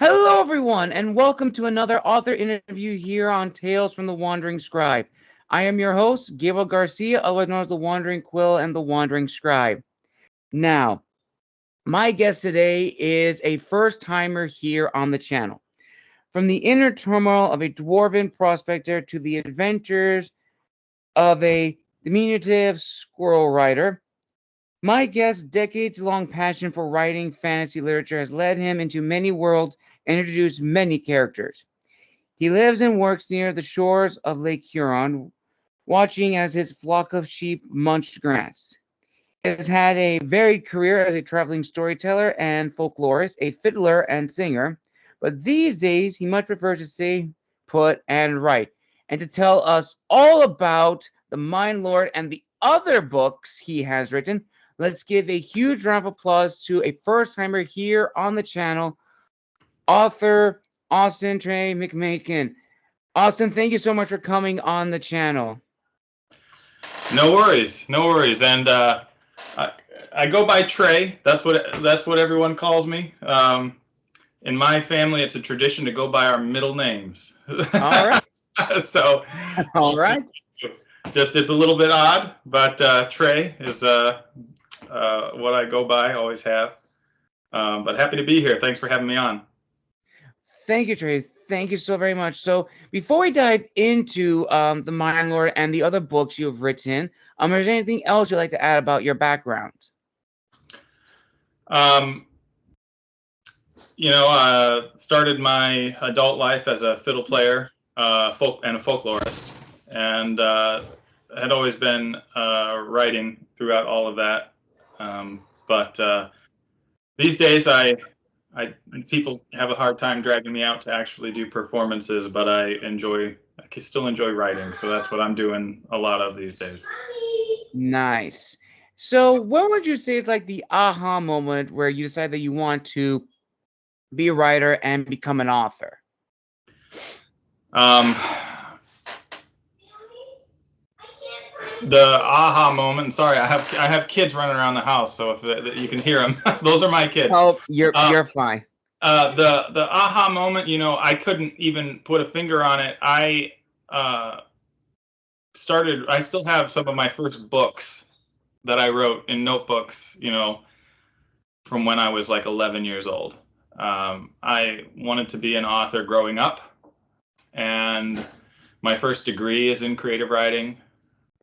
Hello, everyone, and welcome to another author interview here on Tales from the Wandering Scribe. I am your host, Gabriel Garcia, otherwise known as the Wandering Quill and the Wandering Scribe. Now, my guest today is a first-timer here on the channel. From the inner turmoil of a dwarven prospector to the adventures of a diminutive squirrel-rider, my guest's decades-long passion for writing fantasy literature has led him into many worlds and introduced many characters. He lives and works near the shores of Lake Huron, watching as his flock of sheep munch grass. He has had a varied career as a traveling storyteller and folklorist, a fiddler and singer, but these days he much prefers to stay put and write. And to tell us all about the Mind Lord and the other books he has written, let's give a huge round of applause to a first timer here on the channel, author Trae McMaken. Austin, thank you so much for coming on the channel. No worries, no worries. And I go by Trae. That's what everyone calls me. In my family, it's a tradition to go by our middle names. All right. So, all right. Just it's a little bit odd, but Trae is what I go by. Always have. But happy to be here. Thanks for having me on. Thank you, Trae. Thank you so very much. So before we dive into the Mind Lord and the other books you've written, is there anything else you'd like to add about your background? Started my adult life as a fiddle player, and a folklorist, and had always been writing throughout all of that. But these days, people have a hard time dragging me out to actually do performances, but I still enjoy writing, so that's what I'm doing a lot of these days. Nice. So when would you say is like the aha moment where you decide that you want to be a writer and become an author? The aha moment. Sorry, I have kids running around the house, so if you can hear them, those are my kids. Oh, you're fine. The aha moment. I couldn't even put a finger on it. I still have some of my first books that I wrote in notebooks. From when I was like 11 years old. I wanted to be an author growing up, and my first degree is in creative writing.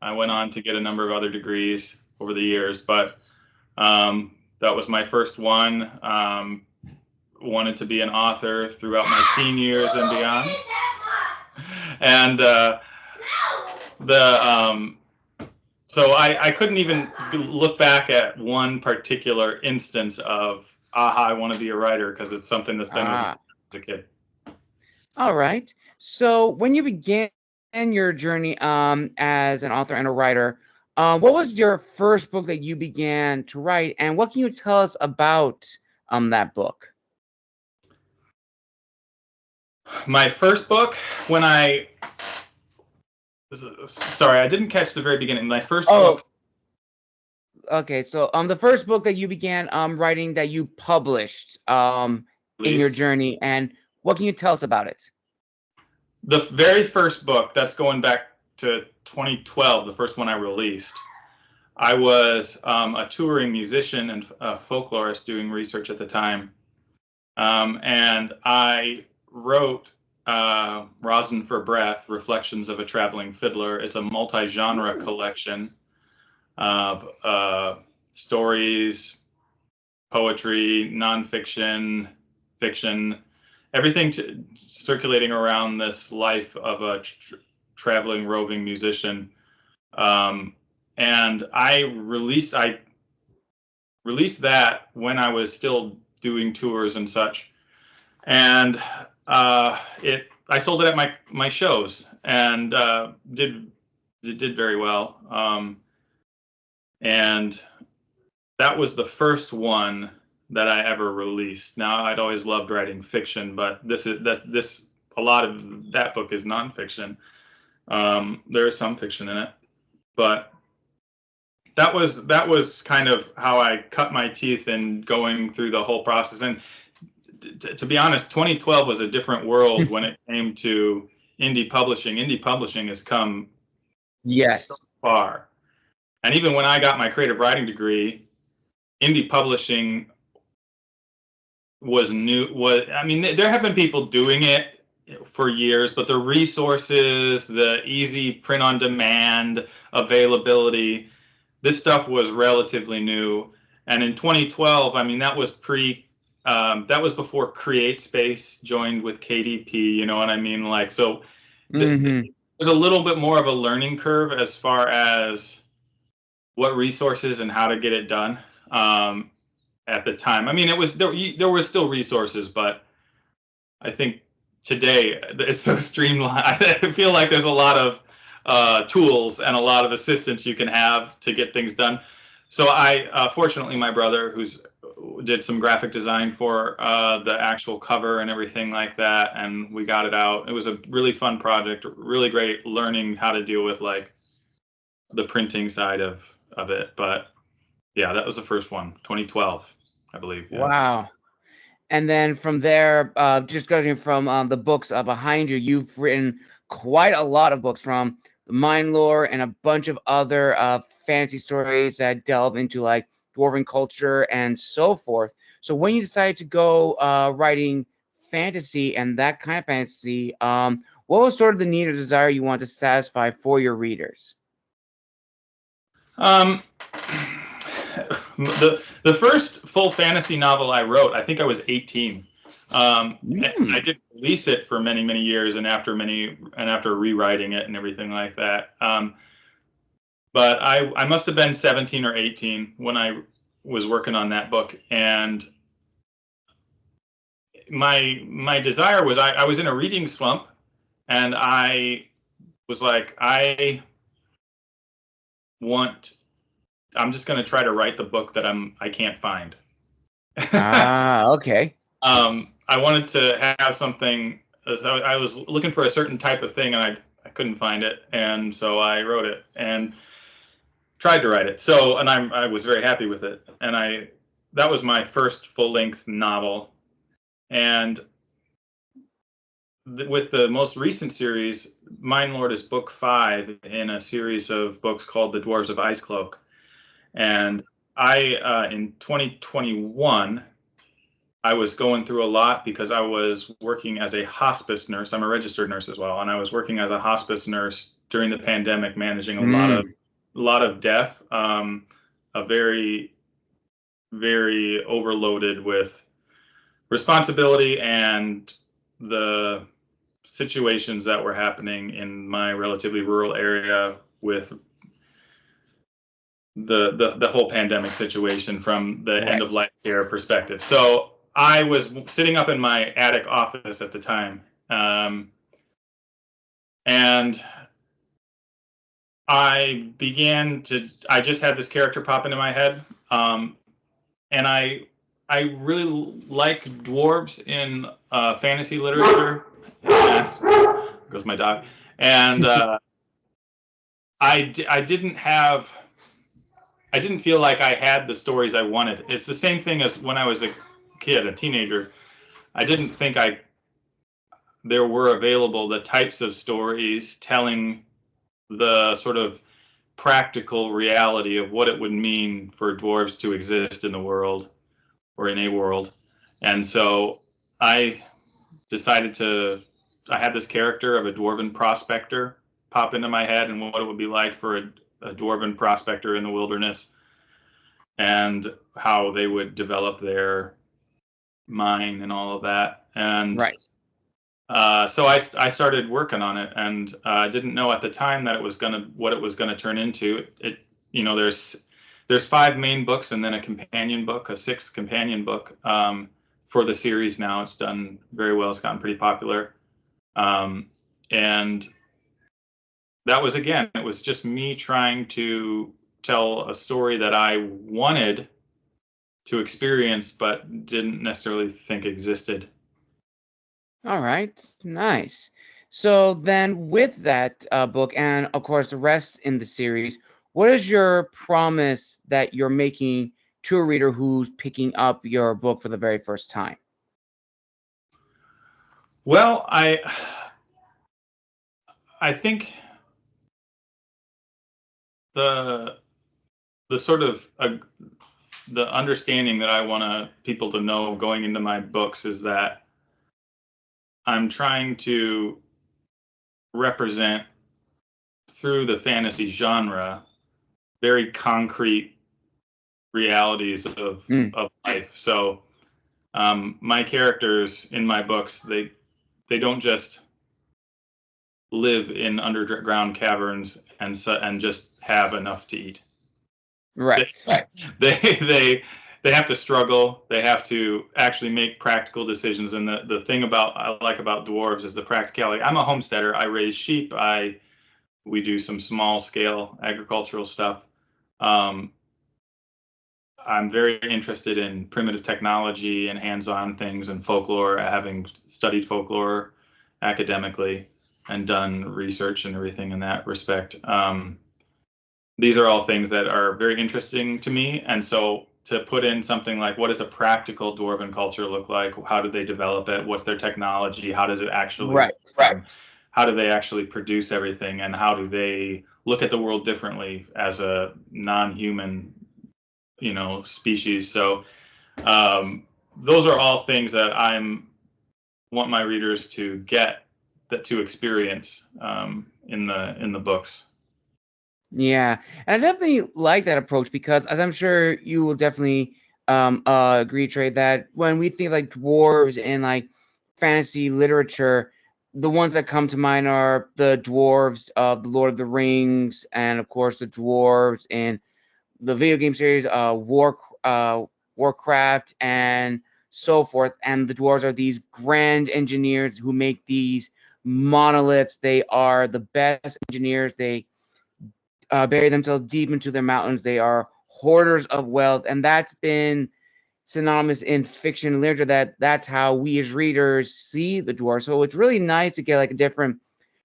I went on to get a number of other degrees over the years, but that was my first one. Wanted to be an author throughout my teen years and beyond. And so I couldn't even look back at one particular instance of, I want to be a writer, because it's something that's been with me as a kid. All right. So when you began your journey as an author and a writer, what was your first book that you began to write, and what can you tell us about that book? My first book, sorry, I didn't catch the very beginning. My first book. Okay, so the first book that you began writing that you published in your journey, and what can you tell us about it? The very first book, that's going back to 2012, the first one I released. I was a touring musician and a folklorist doing research at the time, and I wrote Rosin for Breath, Reflections of a Traveling Fiddler. It's a multi-genre collection of stories, poetry, nonfiction, fiction, everything circulating around this life of a traveling, roving musician. And I released that when I was still doing tours and such. And I sold it at my shows, and did very well. And that was the first one that I ever released. Now, I'd always loved writing fiction, but a lot of that book is nonfiction. There is some fiction in it, but that was kind of how I cut my teeth in going through the whole process. And to be honest, 2012 was a different world when it came to indie publishing. Indie publishing has come so Yes. far. And even when I got my creative writing degree, indie publishing was new. I mean, there have been people doing it for years, but the resources, the easy print on demand availability, this stuff was relatively new. And in 2012, I mean, that was that was before CreateSpace joined with KDP. You know what I mean? Like, so Mm-hmm. there's a little bit more of a learning curve as far as what resources and how to get it done. At the time, I mean, it was there were still resources, but I think today it's so streamlined. I feel like there's a lot of tools and a lot of assistance you can have to get things done. So fortunately, my brother, who's did some graphic design for the actual cover and everything like that, and we got it out. It was a really fun project, really great learning how to deal with like the printing side of it. But yeah, that was the first one, 2012, I believe. Yeah. Wow. And then from there, just going from the books behind you, you've written quite a lot of books, from the Mind Lore and a bunch of other fantasy stories that delve into like dwarven culture and so forth. So when you decided to go writing fantasy and that kind of fantasy, what was sort of the need or desire you want to satisfy for your readers? Um, the first full fantasy novel I wrote, I think I was 18. And I didn't release it for many years, and after rewriting it and everything like that. But I must have been 17 or 18 when I was working on that book, and my desire was I was in a reading slump, and I was like, I'm just going to try to write the book that I can't find. Okay. I wanted to have something. I was looking for a certain type of thing, and I couldn't find it, and so I wrote it and tried to write it. So, and I was very happy with it, and that was my first full-length novel, and with the most recent series, Mind Lord is book 5 in a series of books called The Dwarves of Icecloak. And in 2021, I was going through a lot because I was working as a hospice nurse. I'm a registered nurse as well, and I was working as a hospice nurse during the pandemic, managing a lot of death. A very, very overloaded with responsibility and the situations that were happening in my relatively rural area with the whole pandemic situation from the end of life care perspective. So I was sitting up in my attic office at the time, and I just had this character pop into my head, and I really like dwarves in fantasy literature. Goes my dog. And I didn't feel like I had the stories I wanted. It's the same thing as when I was a kid, a teenager. I didn't think there were available the types of stories telling the sort of practical reality of what it would mean for dwarves to exist in the world or in a world. And so I I had this character of a dwarven prospector pop into my head, and what it would be like for a dwarven prospector in the wilderness, and how they would develop their mine and all of that. And so I started working on it, and I didn't know at the time that what it was gonna turn into. There's 5 main books and then a companion book, a 6th companion book for the series now. It's done very well. It's gotten pretty popular. And that was, again, it was just me trying to tell a story that I wanted to experience, but didn't necessarily think existed. All right, nice. So then, with that book, and of course the rest in the series, what is your promise that you're making to a reader who's picking up your book for the very first time? Well, I think the sort of the understanding that I want people to know going into my books is that I'm trying to represent through the fantasy genre very concrete realities of Mm, life. So my characters in my books, they don't just live in underground caverns and just have enough to eat. They, right. they have to struggle. They have to actually make practical decisions. And the thing I like about dwarves is the practicality. I'm a homesteader. I raise sheep. We do some small scale agricultural stuff. Um, I'm very interested in primitive technology and hands-on things and folklore, having studied folklore academically and done research and everything in that respect. These are all things that are very interesting to me. And so to put in something like, what does a practical dwarven culture look like? How do they develop it? What's their technology? How does it actually Right. work? How do they actually produce everything? And how do they look at the world differently as a non-human, species? So those are all things that want my readers to get, to experience in the books. Yeah, and I definitely like that approach because, as I'm sure you will definitely agree, Trey, that when we think like dwarves in like fantasy literature, the ones that come to mind are the dwarves of the Lord of the Rings, and of course the dwarves in the video game series Warcraft and so forth. And the dwarves are these grand engineers who make these monoliths. They are the best engineers. They bury themselves deep into their mountains. They are hoarders of wealth, and that's been synonymous in fiction and literature. That's how we as readers see the dwarves. So it's really nice to get like a different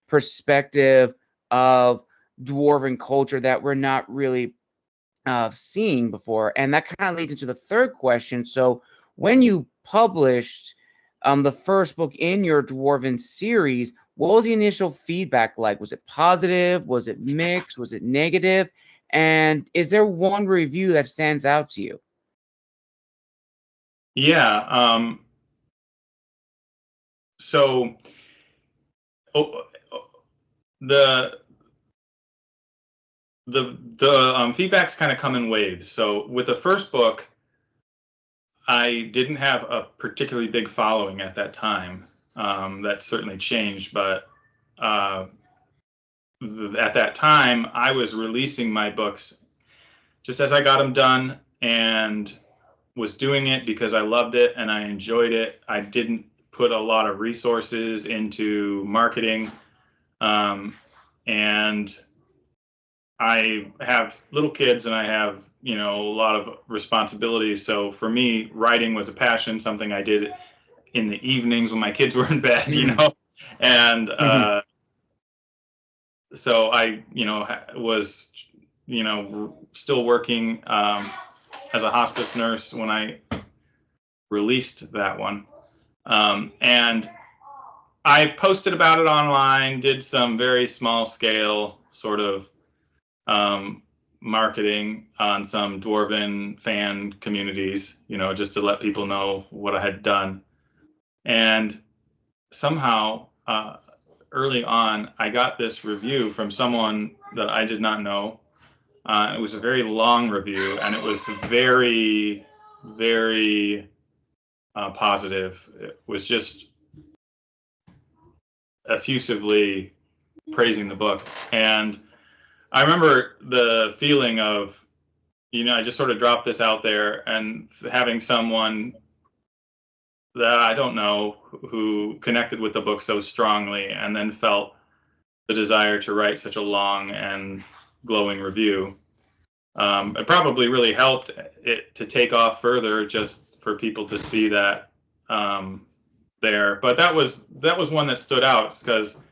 perspective of dwarven culture that we're not really seeing before. And that kind of leads into the third question. So when you published the first book in your dwarven series, what was the initial feedback like? Was it positive? Was it mixed? Was it negative? And is there one review that stands out to you? Yeah. So oh, the feedbacks kind of come in waves. So with the first book, I didn't have a particularly big following at that time. That certainly changed, but uh, at that time, I was releasing my books just as I got them done and was doing it because I loved it and I enjoyed it. I didn't put a lot of resources into marketing. And I have little kids and I have, a lot of responsibilities. So for me, writing was a passion, something I did in the evenings when my kids were in bed, and so I, was, still working as a hospice nurse when I released that one. And I posted about it online, did some very small scale sort of marketing on some dwarven fan communities, just to let people know what I had done. And somehow, early on, I got this review from someone that I did not know. It was a very long review, and it was very, very positive. It was just effusively praising the book. And I remember the feeling of, I just sort of dropped this out there and having someone that I don't know who connected with the book so strongly and then felt the desire to write such a long and glowing review. It probably really helped it to take off further, just for people to see that there. But that was one that stood out because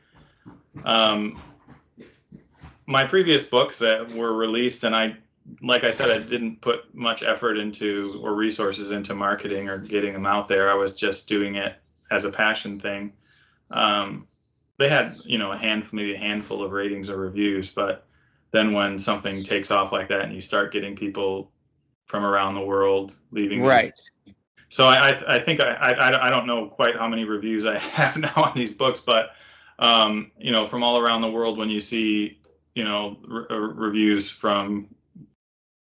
my previous books that were released, and like I said, I didn't put much effort into or resources into marketing or getting them out there. I was just doing it as a passion thing. They had, maybe a handful of ratings or reviews, but then when something takes off like that and you start getting people from around the world leaving these. Right. So I think I don't know quite how many reviews I have now on these books, but from all around the world, when you see reviews from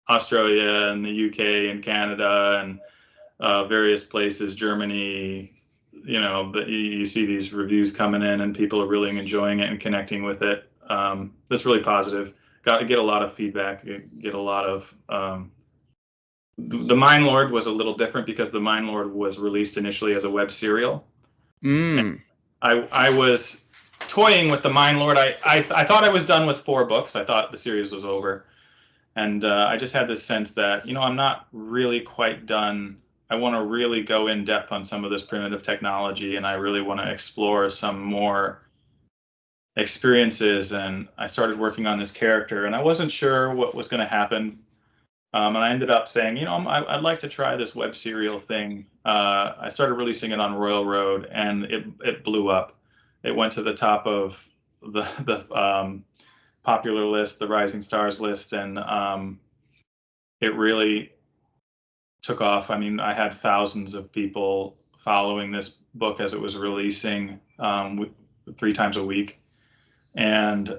Australia and the UK and Canada and various places, Germany, you see these reviews coming in and people are really enjoying it and connecting with it. That's really positive. Get a lot of feedback. Get a lot of the Mine Lord was a little different because the Mine Lord was released initially as a web serial. I was toying with the Mine Lord. I thought I was done with 4 books. I thought the series was over. And I just had this sense that, I'm not really quite done. I want to really go in depth on some of this primitive technology, and I really want to explore some more experiences. And I started working on this character, and I wasn't sure what was going to happen. And I ended up saying, I'd like to try this web serial thing. I started releasing it on Royal Road, and it blew up. It went to the top of the popular list, the Rising Stars list, and it really took off. I mean, I had thousands of people following this book as it was releasing 3 times a week, and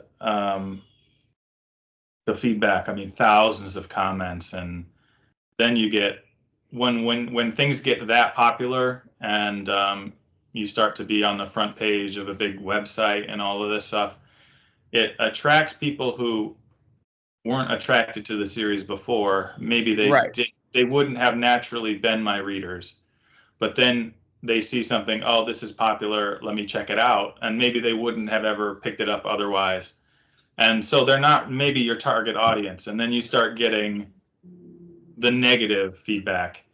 the feedback. I mean, thousands of comments, and then you get when things get that popular, and you start to be on the front page of a big website and all of this stuff. It attracts people who weren't attracted to the series before. Maybe they wouldn't have naturally been my readers, but then they see something, oh, this is popular, let me check it out, and maybe they wouldn't have ever picked it up otherwise. And so they're not maybe your target audience, and then you start getting the negative feedback.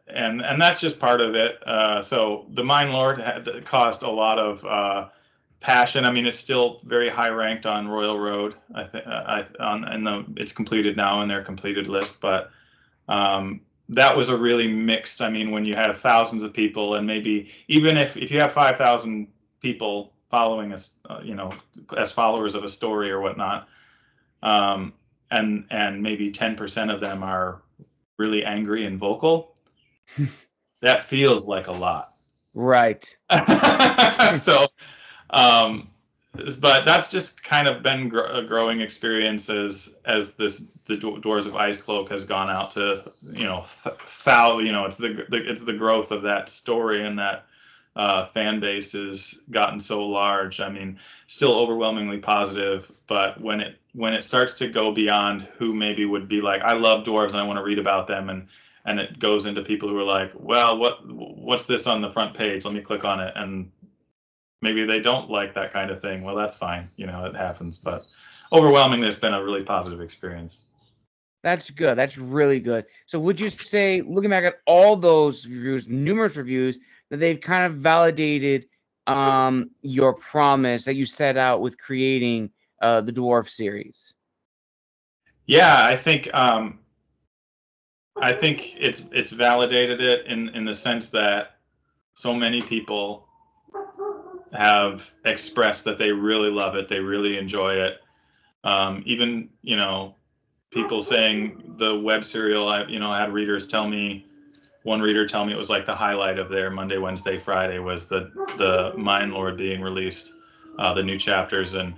And that's just part of it. So the Mine Lord had cost a lot of passion. I mean, it's still very high ranked on Royal Road. I think it's completed now in their completed list, but that was a really mixed. I mean, when you have thousands of people, and maybe even if you have 5,000 people following us, as followers of a story or whatnot, and maybe 10% of them are really angry and vocal, that feels like a lot. Right. So, but that's just kind of been a growing experience as the Doors of Ice Cloak has gone out to, it's the growth of that story, and that fan base has gotten so large. I mean, still overwhelmingly positive, but when it starts to go beyond who maybe would be like, I love dwarves and I want to read about them, and it goes into people who are like, well, what's this on the front page? Let me click on it. And maybe they don't like that kind of thing. Well, that's fine. It happens. But overwhelmingly, it's been a really positive experience. That's good. That's really good. So would you say, looking back at all those reviews, numerous reviews, that they've kind of validated your promise that you set out with creating the Dwarf series? Yeah, I think it's validated it in the sense that so many people have expressed that they really love it, they really enjoy it. Even people saying the web serial. I had readers tell me. One reader tell me it was like the highlight of their Monday, Wednesday, Friday was the Mine Lord being released, the new chapters, and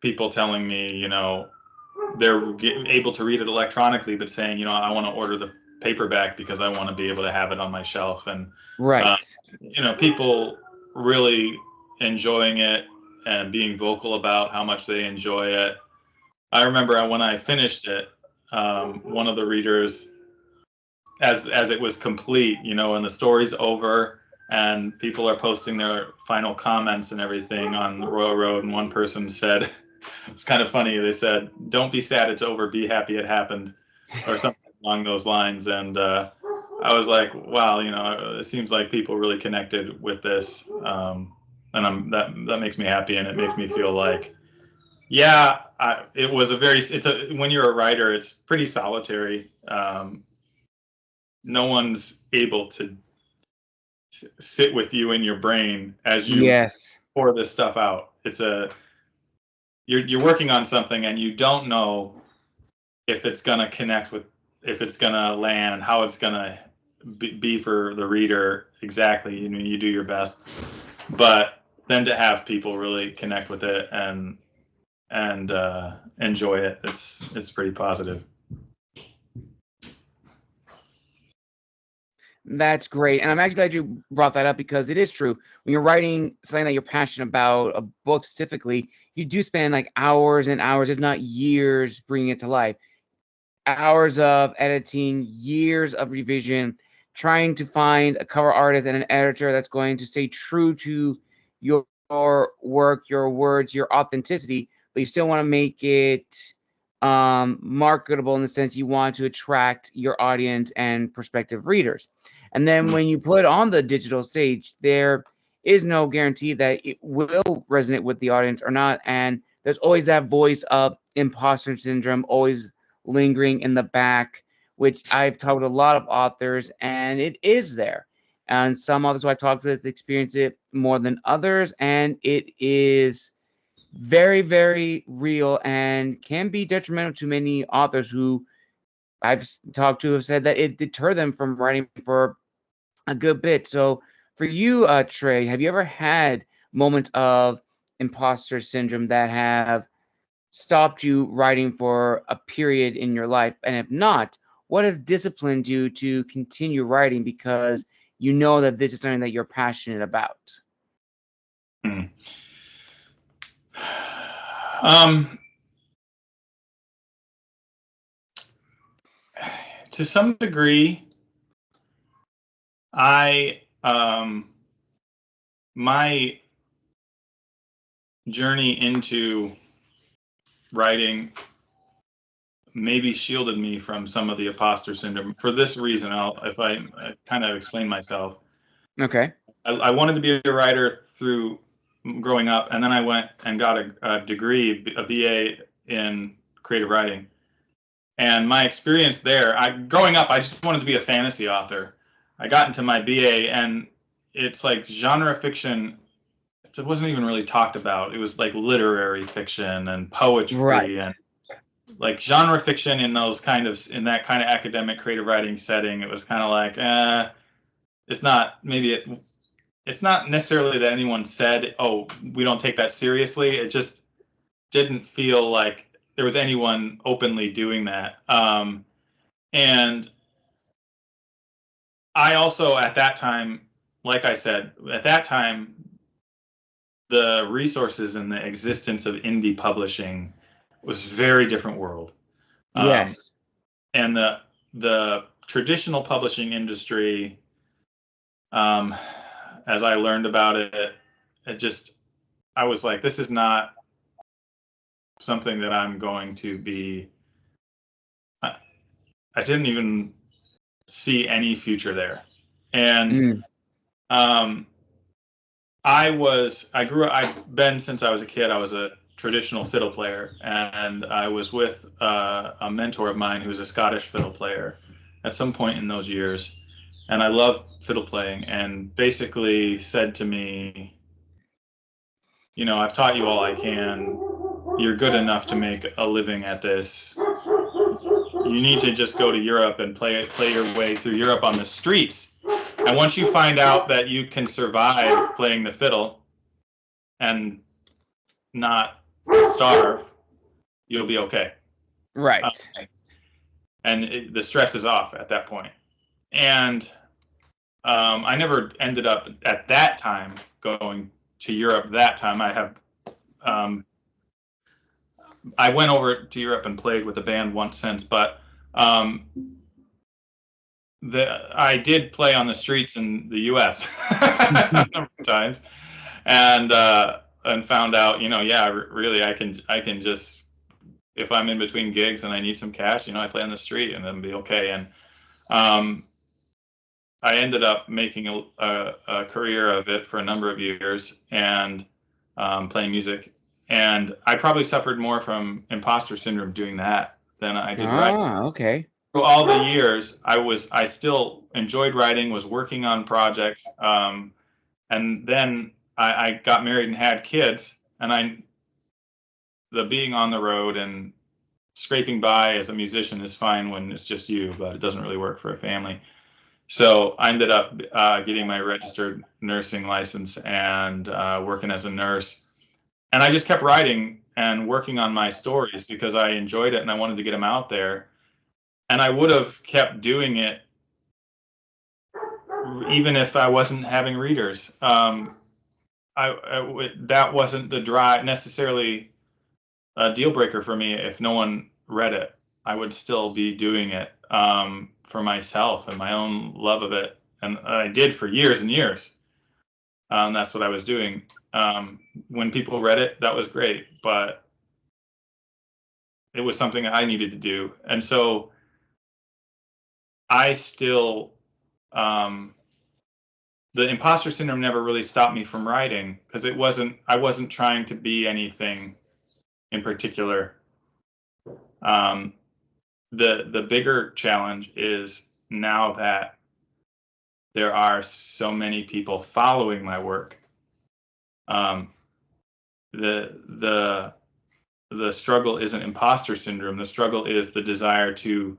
people telling me, they're able to read it electronically, but saying, I want to order the paperback because I want to be able to have it on my shelf. And people really enjoying it and being vocal about how much they enjoy it. I remember when I finished it, one of the readers, as it was complete, and the story's over and people are posting their final comments and everything on the Royal Road, and one person said, it's kind of funny, they said, don't be sad it's over, be happy it happened, or something along those lines. And I was like, wow, it seems like people really connected with this, and that makes me happy, and it makes me feel like, yeah, when you're a writer, it's pretty solitary. No one's able to sit with you in your brain as you Yes. pour this stuff out. You're working on something and you don't know if it's gonna connect with, if it's gonna land, how it's gonna be for the reader exactly. You do your best, but then to have people really connect with it and enjoy it, it's pretty positive. That's great. And I'm actually glad you brought that up, because it is true. When you're writing something that you're passionate about, a book specifically, you do spend like hours and hours, if not years, bringing it to life. Hours of editing, years of revision, trying to find a cover artist and an editor that's going to stay true to your work, your words, your authenticity, but you still want to make it marketable, in the sense you want to attract your audience and prospective readers. And then when you put on the digital stage, there is no guarantee that it will resonate with the audience or not. And there's always that voice of imposter syndrome always lingering in the back, which I've talked with a lot of authors, and it is there. And some authors who I've talked with experience it more than others, and it is very, very real and can be detrimental to many authors who I've talked to have said that it deterred them from writing for a good bit. So for you, Trae, have you ever had moments of imposter syndrome that have stopped you writing for a period in your life? And if not, what has disciplined you to continue writing because you know that this is something that you're passionate about? To some degree, my journey into writing maybe shielded me from some of the imposter syndrome for this reason. If I kind of explain myself. Okay. I wanted to be a writer through growing up, and then I went and got a degree, a BA in creative writing. And my experience there, growing up, I just wanted to be a fantasy author. I got into my BA, and it's like genre fiction. It wasn't even really talked about. It was like literary fiction and poetry, Right. and like genre fiction in that kind of academic creative writing setting. It was kind of like, it's not, it's not necessarily that anyone said, oh, we don't take that seriously. It just didn't feel like there was anyone openly doing that. And I also, at that time, like I said, at that time, the resources and the existence of indie publishing was a very different world. Yes. And the traditional publishing industry, as I learned about it, I was like, this is not something that I'm going to be. I didn't even see any future there. And I've been, since I was a kid, I was a traditional fiddle player, and I was with a mentor of mine who was a Scottish fiddle player at some point in those years. And I love fiddle playing, and basically said to me, I've taught you all I can. You're good enough to make a living at this. You need to just go to Europe and play your way through Europe on the streets. And once you find out that you can survive playing the fiddle and not starve, you'll be okay. Right. And the stress is off at that point. And I never ended up at that time going to Europe. That time I went over to Europe and played with a band once since, but I did play on the streets in the U.S. a number of times, and found out, really, I can just, if I'm in between gigs and I need some cash, I play on the street and then be okay. And I ended up making a career of it for a number of years, and playing music. And I probably suffered more from imposter syndrome doing that than I did writing. Okay. through all the years, I still enjoyed writing, was working on projects, and then I got married and had kids, and the being on the road and scraping by as a musician is fine when it's just you, but it doesn't really work for a family. So I ended up getting my registered nursing license and working as a nurse. And I just kept writing and working on my stories because I enjoyed it and I wanted to get them out there. And I would have kept doing it even if I wasn't having readers. That wasn't the drive necessarily a deal breaker for me. If no one read it, I would still be doing it for myself and my own love of it. And I did for years and years. That's what I was doing. When people read it, that was great, but it was something I needed to do. And so I still, the imposter syndrome never really stopped me from writing because I wasn't trying to be anything in particular. The bigger challenge is now that there are so many people following my work. The struggle isn't imposter syndrome. The struggle is the desire to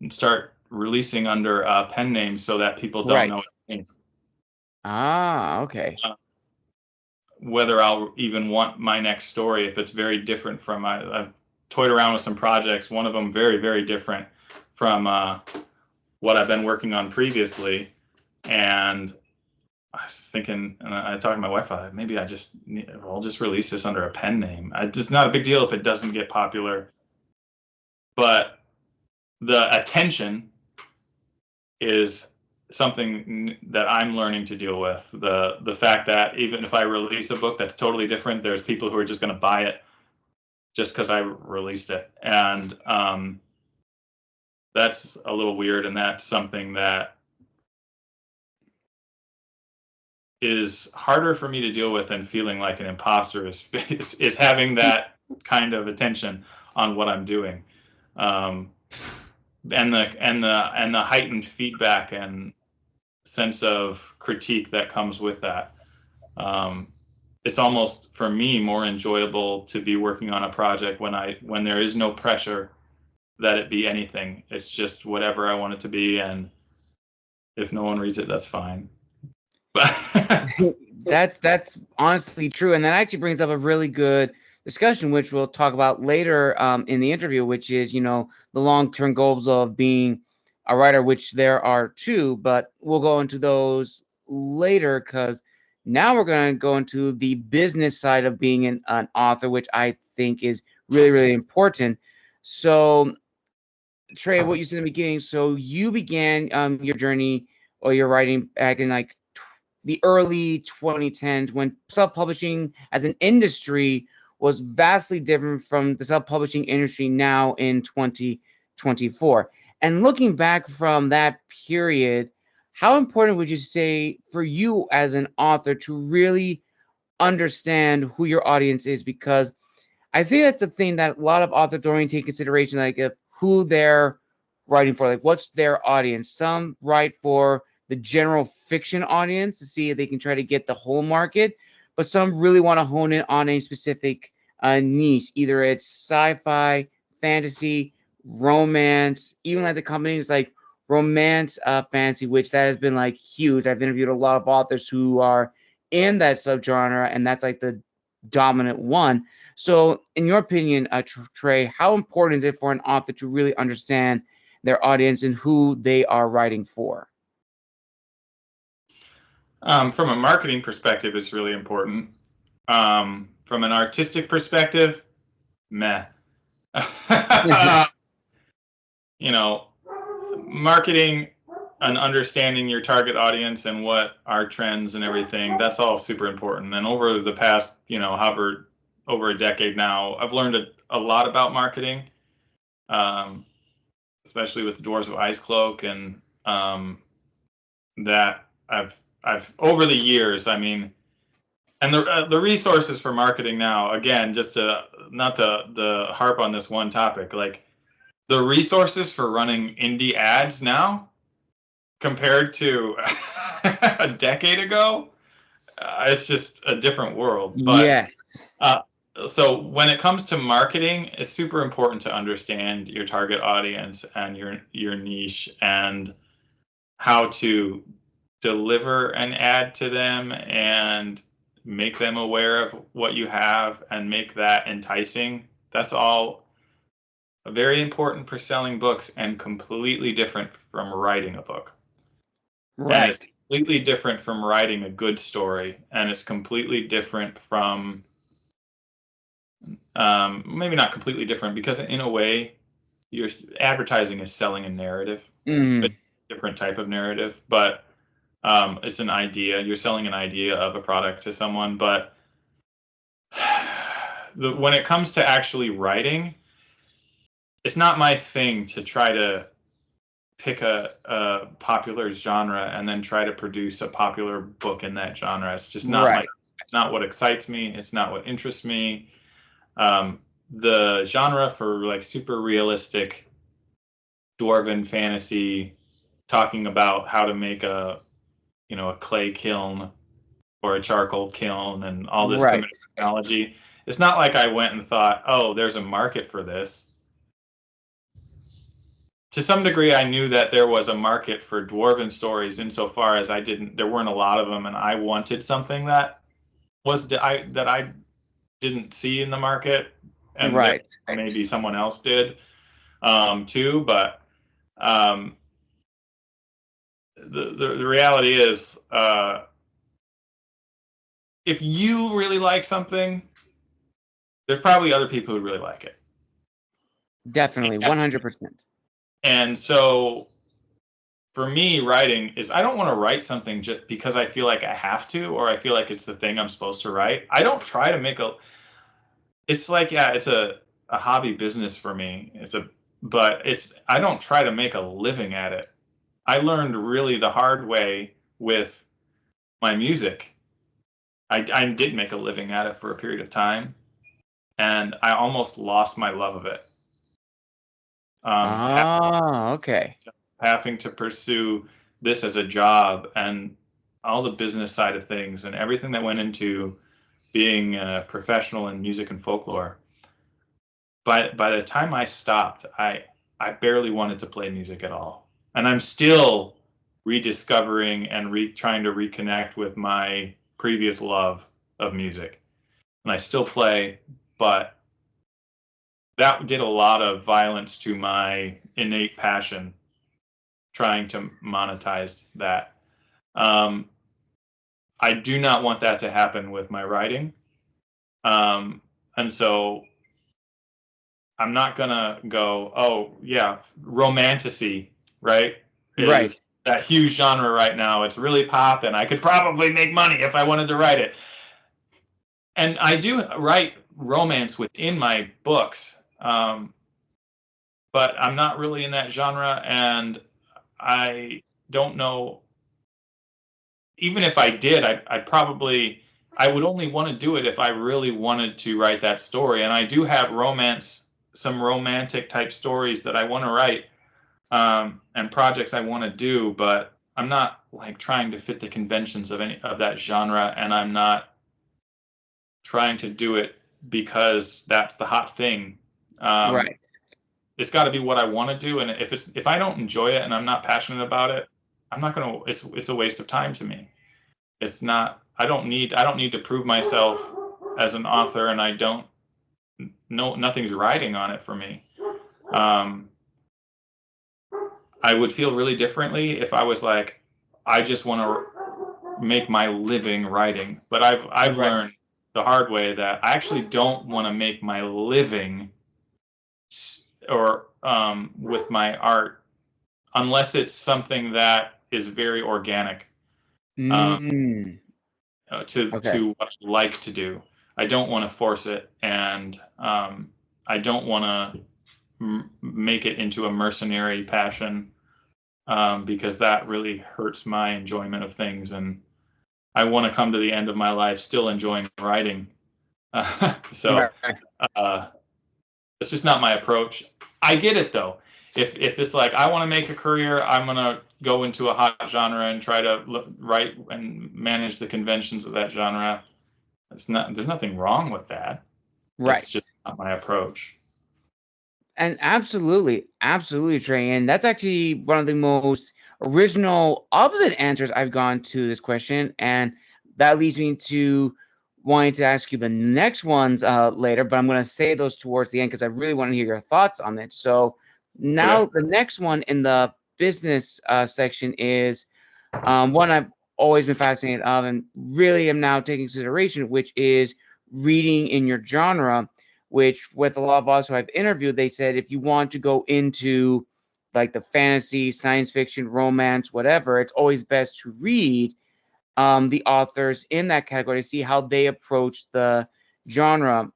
start releasing under a pen name so that people don't know it's me. Ah, okay. Whether I'll even want my next story if it's very different from I've toyed around with some projects. One of them very, very different from what I've been working on previously, and I was thinking, and I talked to my wife about it, maybe I'll just release this under a pen name. It's not a big deal if it doesn't get popular, but the attention is something that I'm learning to deal with. The fact that even if I release a book that's totally different, there's people who are just going to buy it just because I released it. And that's a little weird, and that's something that is harder for me to deal with than feeling like an imposter is having that kind of attention on what I'm doing, and the heightened feedback and sense of critique that comes with that. It's almost for me more enjoyable to be working on a project when there is no pressure that it be anything. It's just whatever I want it to be, and if no one reads it, that's fine. That's honestly true, and that actually brings up a really good discussion, which we'll talk about later in the interview, which is the long-term goals of being a writer, which there are two, but we'll go into those later because now we're going to go into the business side of being an author, which I think is really, really important. So, Trae, what you said in the beginning, so you began your journey or your writing back in like the early 2010s when self-publishing as an industry was vastly different from the self-publishing industry now in 2024. And looking back from that period, how important would you say for you as an author to really understand who your audience is? Because I think that's the thing that a lot of authors don't even take consideration, like if who they're writing for, like what's their audience. Some write for the general fiction audience to see if they can try to get the whole market, but some really want to hone in on a specific niche. Either it's sci-fi, fantasy, romance, even like the companies like romance fantasy, which that has been like huge. I've interviewed a lot of authors who are in that subgenre, and that's like the dominant one. So, in your opinion, Trae, how important is it for an author to really understand their audience and who they are writing for? From a marketing perspective, it's really important. From an artistic perspective, meh. Marketing and understanding your target audience and what are trends and everything, that's all super important. And over the past, over a decade now, I've learned a lot about marketing, especially with the Dwarves of Ice Cloak, and that I've over the years, and the resources for marketing now, again, just to not to harp on this one topic, like the resources for running indie ads now compared to a decade ago, it's just a different world. But Yes. So when it comes to marketing, it's super important to understand your target audience and your niche and how to deliver an ad to them and make them aware of what you have and make that enticing. That's all very important for selling books and completely different from writing a book. Right. And it's completely different from writing a good story, and it's completely different from maybe not completely different, because in a way your advertising is selling a narrative. It's a different type of narrative, but it's an idea. You're selling an idea of a product to someone. But when it comes to actually writing, it's not my thing to try to pick a popular genre and then try to produce a popular book in that genre. It's just not it's not what excites me. It's not what interests me. The genre for like super realistic dwarven fantasy, talking about how to make a clay kiln or a charcoal kiln and all this primitive technology. It's not like I went and thought, oh, there's a market for this. To some degree, I knew that there was a market for dwarven stories insofar as there weren't a lot of them, and I wanted something that I didn't see in the market, and maybe someone else did too. But the reality is, if you really like something, there's probably other people who really like it. Definitely, 100%. And so for me, writing is, I don't want to write something just because I feel like I have to, or I feel like it's the thing I'm supposed to write. I don't try to make it's like, it's a hobby business for me. But I don't try to make a living at it. I learned really the hard way with my music. I did make a living at it for a period of time, and I almost lost my love of it. Okay. Having to pursue this as a job and all the business side of things and everything that went into being a professional in music and folklore. By the time I stopped, I barely wanted to play music at all. And I'm still rediscovering and trying to reconnect with my previous love of music. And I still play, but that did a lot of violence to my innate passion, trying to monetize that. I do not want that to happen with my writing. And so I'm not gonna go, oh yeah, romantasy, right? Is that huge genre right now. It's really pop, and I could probably make money if I wanted to write it. And I do write romance within my books, but I'm not really in that genre, and I don't know. Even if I did, I would only want to do it if I really wanted to write that story. And I do have some romantic type stories that I want to write, and projects I want to do, but I'm not like trying to fit the conventions of any of that genre, and I'm not trying to do it because that's the hot thing. It's got to be what I want to do, and if I don't enjoy it and I'm not passionate about it, I'm not gonna. It's a waste of time to me. It's not. I don't need to prove myself as an author, and I don't. No, nothing's riding on it for me. I would feel really differently if I was like, I just want to make my living writing. But I've learned the hard way that I actually don't want to make my living or with my art unless it's something that is very organic to what I like to do. I don't want to force it, and I don't want to make it into a mercenary passion, because that really hurts my enjoyment of things, and I want to come to the end of my life still enjoying writing. So it's just not my approach. I get it though. If it's like I want to make a career, I'm gonna go into a hot genre and try to write and manage the conventions of that genre. There's nothing wrong with that. Right. It's just not my approach. And absolutely, Trey. And that's actually one of the most original opposite answers I've gone to this question. And that leads me to wanting to ask you the next ones later, but I'm going to say those towards the end because I really want to hear your thoughts on it. So now the next one in the business section is one I've always been fascinated of and really am now taking consideration, which is reading in your genre, which with a lot of us who I've interviewed, they said if you want to go into like the fantasy, science fiction, romance, whatever, it's always best to read the authors in that category to see how they approach the genre,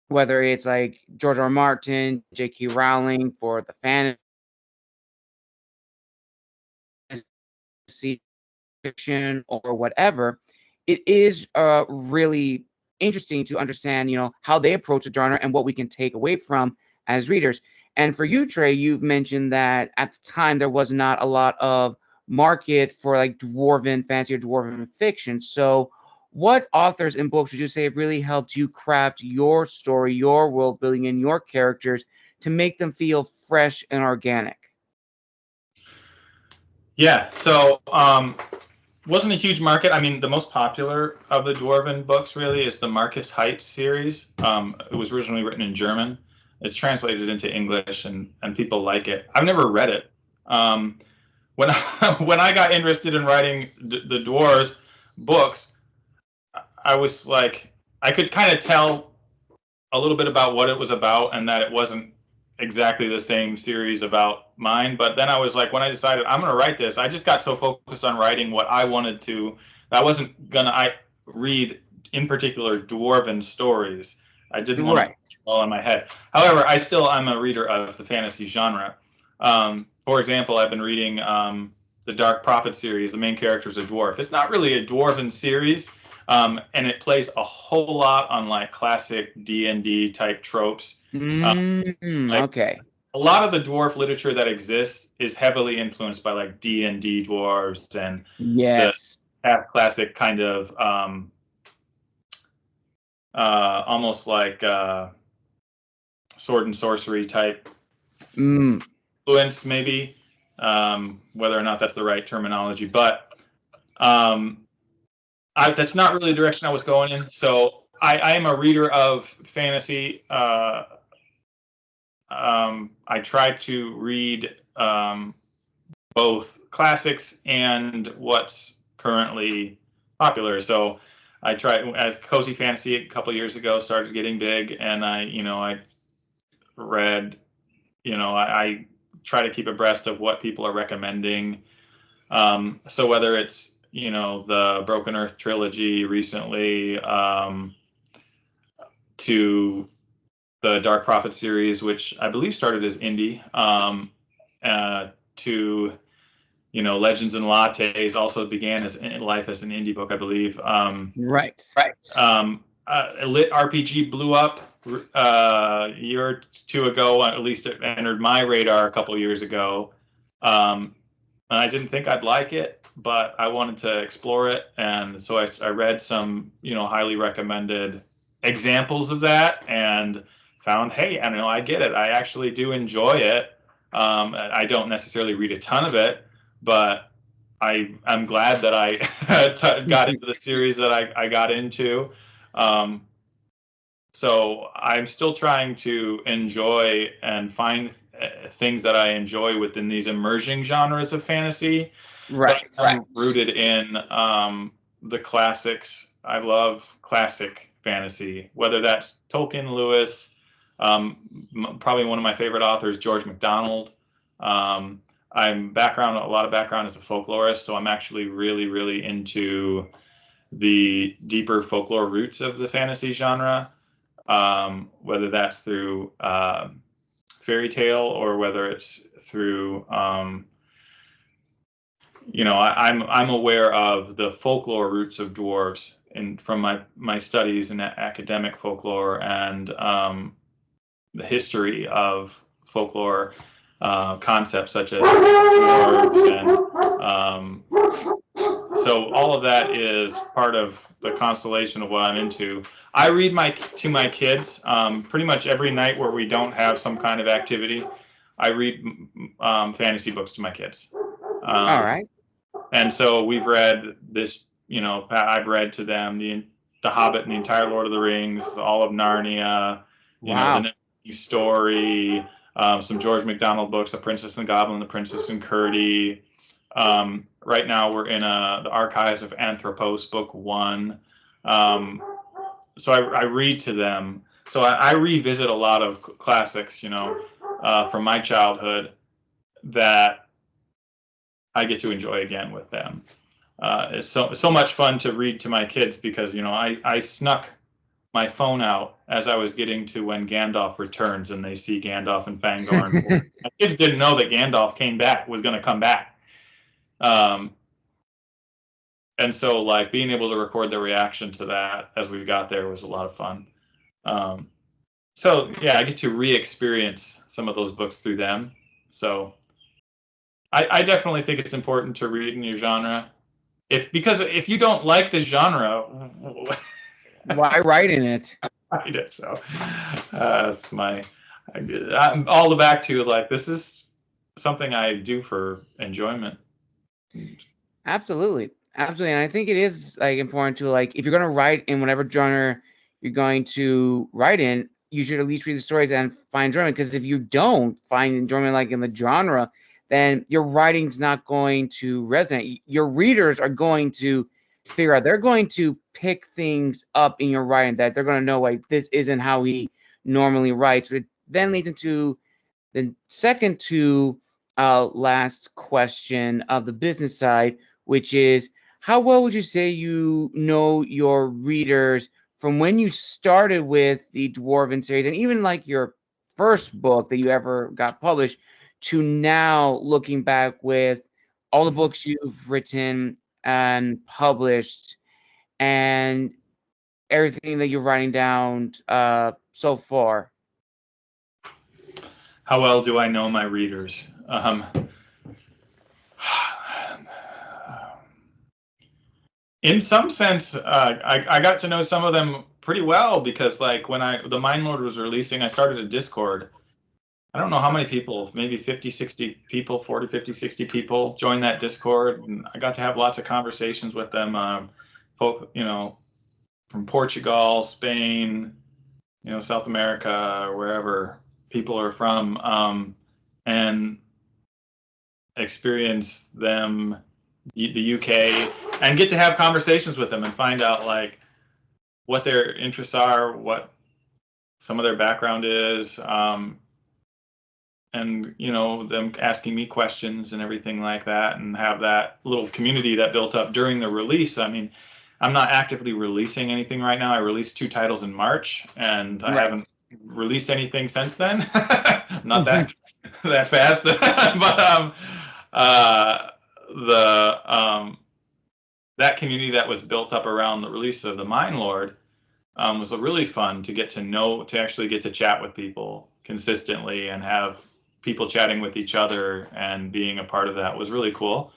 whether it's like George R. R. Martin, J.K. Rowling for the fantasy fiction or whatever. It is really interesting to understand, how they approach the genre and what we can take away from as readers. And for you, Trae, you've mentioned that at the time there was not a lot of market for like dwarven fantasy or dwarven fiction. So what authors and books would you say have really helped you craft your story, your world building, and your characters to make them feel fresh and organic? Yeah, so wasn't a huge market. I mean, the most popular of the dwarven books really is the Marcus Heights series. It was originally written in German. It's translated into English, and people like it. I've never read it. When when I got interested in writing the dwarves books, I was like, I could kind of tell a little bit about what it was about, and that it wasn't exactly the same series about mine. But then I was like, when I decided I'm going to write this, I just got so focused on writing what I wanted to, I wasn't going to read in particular dwarven stories. I didn't want to all in my head. However, I'm a reader of the fantasy genre. For example, I've been reading the Dark Prophet series. The main character is a dwarf. It's not really a dwarven series, and it plays a whole lot on like classic D&D type tropes. Okay. A lot of the dwarf literature that exists is heavily influenced by like D&D dwarves and the classic kind of almost like sword and sorcery type influence, maybe, whether or not that's the right terminology. But that's not really the direction I was going in. So I am a reader of fantasy. I try to read both classics and what's currently popular. So I tried as cozy fantasy a couple years ago, started getting big, and I read, I try to keep abreast of what people are recommending. So whether it's, the Broken Earth trilogy recently, to the Dark Prophet series, which I believe started as indie, to Legends and Lattes also began as life as an indie book, I believe. Right. Lit RPG blew up a year or two ago. At least it entered my radar a couple years ago. And I didn't think I'd like it, but I wanted to explore it, and so I read some highly recommended examples of that and found, hey, I get it. I actually do enjoy it. I don't necessarily read a ton of it, but I'm glad that I got into the series that I got into. So I'm still trying to enjoy and find things that I enjoy within these emerging genres of fantasy. Right. But I'm rooted in the classics. I love classic fantasy, whether that's Tolkien, Lewis, probably one of my favorite authors, George MacDonald. I'm a lot of background as a folklorist, so I'm actually really, really into the deeper folklore roots of the fantasy genre, whether that's through fairy tale or whether it's through I'm aware of the folklore roots of dwarves from my studies in academic folklore and the history of folklore concepts such as dwarves, and so all of that is part of the constellation of what I'm into. I read to my kids pretty much every night where we don't have some kind of activity. I read fantasy books to my kids. All right. And so we've read this, I've read to them the Hobbit and the entire Lord of the Rings, all of Narnia, Wow. the Neverending Story, some George MacDonald books, The Princess and the Goblin, The Princess and Curdie. Right now we're in the Archives of Anthropos, Book 1. So I read to them. So I revisit a lot of classics, from my childhood that I get to enjoy again with them. It's so much fun to read to my kids because, I snuck my phone out as I was getting to when Gandalf returns and they see Gandalf and Fangorn. My kids didn't know that Gandalf was going to come back. And so like being able to record their reaction to that as we got there was a lot of fun. So yeah, I get to re-experience some of those books through them. So I definitely think it's important to read in your genre. Because if you don't like the genre, why write in it? Write it. So it's I'm all the back to like, this is something I do for enjoyment. Absolutely. Absolutely. And I think it is like important to like, if you're going to write in whatever genre you're going to write in, you should at least read the stories and find enjoyment. Because if you don't find enjoyment like in the genre, then your writing's not going to resonate. Your readers are going to figure out, they're going to pick things up in your writing that they're going to know, like, this isn't how he normally writes. It then leads into the second to last question of the business side, which is, how well would you say you know your readers from when you started with the Dwarven series and even like your first book that you ever got published to now looking back with all the books you've written and published and everything that you're writing down so far? How well do I know my readers? In some sense, I got to know some of them pretty well because like when the Mind Lord was releasing, I started a Discord. I don't know how many people, maybe 50, 60 people, 40, 50, 60 people joined that Discord. And I got to have lots of conversations with them, folk, from Portugal, Spain, South America, wherever people are from, and experience them, the UK, and get to have conversations with them and find out like what their interests are, what some of their background is, and them asking me questions and everything like that, and have that little community that built up during the release. I mean, I'm not actively releasing anything right now. I released 2 titles in March, and I haven't released anything since then. Not that fast, but that community that was built up around the release of the Mind Lord was really fun to get to know, to actually get to chat with people consistently and have people chatting with each other and being a part of that was really cool.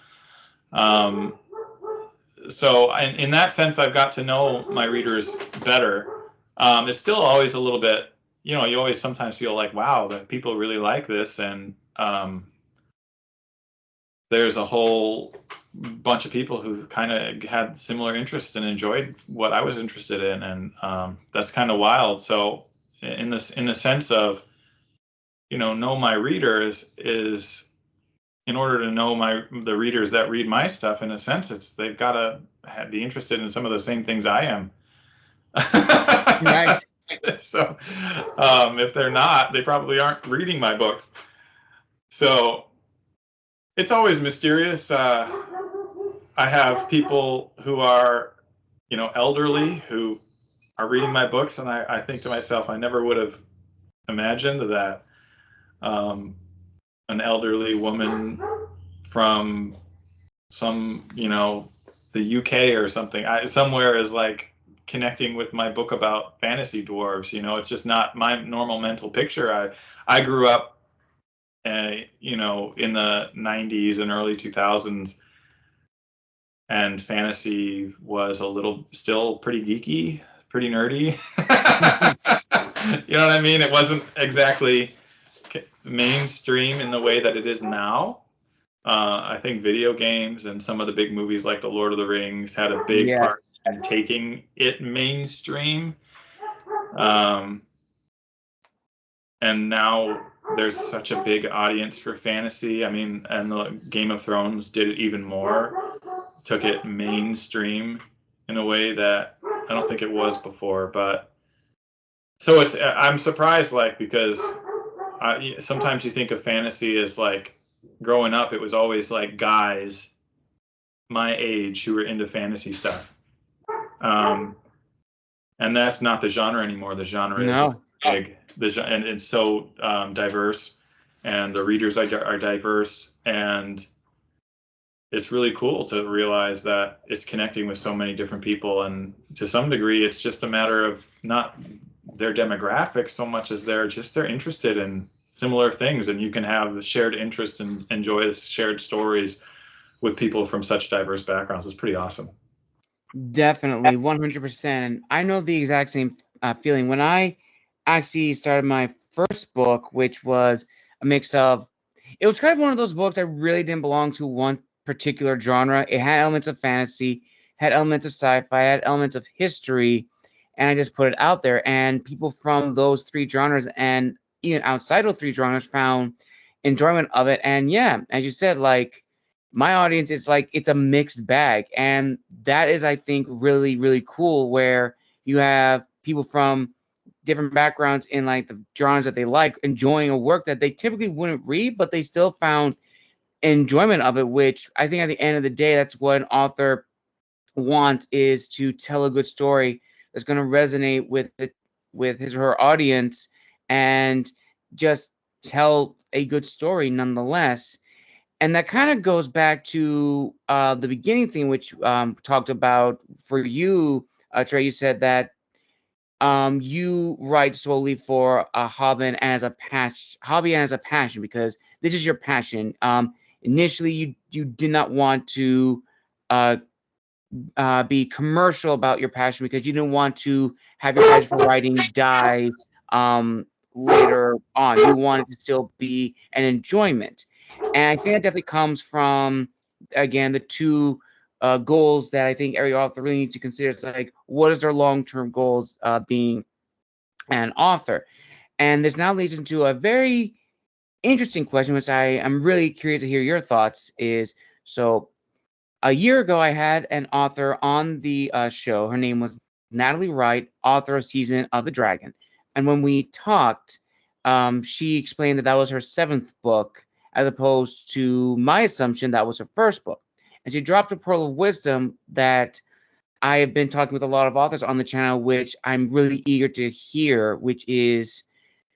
So in that sense, I've got to know my readers better. It's still always a little bit, you always sometimes feel like, wow, that people really like this. And there's a whole bunch of people who kind of had similar interests and enjoyed what I was interested in. And that's kind of wild. So in the sense of, know my readers is, in order to know the readers that read my stuff, in a sense, they've got to be interested in some of the same things I am. Right. So if they're not, they probably aren't reading my books. So it's always mysterious. I have people who are, elderly who are reading my books, and I think to myself, I never would have imagined that an elderly woman from some, the UK or something, somewhere is like connecting with my book about fantasy dwarves. It's just not my normal mental picture. I grew up you know, in the 90s and early 2000s, and fantasy was still pretty geeky, pretty nerdy. You know what I mean? It wasn't exactly mainstream in the way that it is now. I think video games and some of the big movies like The Lord of the Rings had a big Yes. part in taking it mainstream. And now there's such a big audience for fantasy. I mean, and the Game of Thrones did it even more, took it mainstream in a way that I don't think it was before. But so I'm surprised, like, because sometimes you think of fantasy as like, growing up, it was always like guys my age who were into fantasy stuff. And that's not the genre anymore. The genre is just big. And it's so diverse, and the readers are diverse, and it's really cool to realize that it's connecting with so many different people. And to some degree, it's just a matter of not their demographics so much as they're interested in similar things, and you can have the shared interest and enjoy the shared stories with people from such diverse backgrounds. It's pretty awesome. Definitely, 100%. And I know the exact same feeling when I actually started my first book, which was a mix of, it was kind of one of those books that really didn't belong to one particular genre. It had elements of fantasy, had elements of sci-fi, had elements of history, and I just put it out there. And people from those three genres and even outside of three genres found enjoyment of it. And yeah, as you said, like, my audience is like, it's a mixed bag, and that is, I think, really, really cool, where you have people from different backgrounds in like the genres that they like enjoying a work that they typically wouldn't read, but they still found enjoyment of it, which I think at the end of the day, that's what an author wants, is to tell a good story that's going to resonate with his or her audience, and just tell a good story nonetheless. And that kind of goes back to the beginning thing, which talked about for you, Trae. You said that you write solely for a hobby and as a passion, because this is your passion. Initially, you did not want to uh, be commercial about your passion, because you didn't want to have your passion for writing die later on. You want it to still be an enjoyment. And I think that definitely comes from, again, the two goals that I think every author really needs to consider. It's like, what is their long-term goals being an author? And this now leads into a very interesting question, which I am really curious to hear your thoughts, is, so a year ago, I had an author on the show. Her name was Natalie Wright, author of Season of the Dragon. And when we talked, she explained that that was her 7th book, as opposed to my assumption that was her first book. And she dropped a pearl of wisdom that I have been talking with a lot of authors on the channel, which I'm really eager to hear, which is,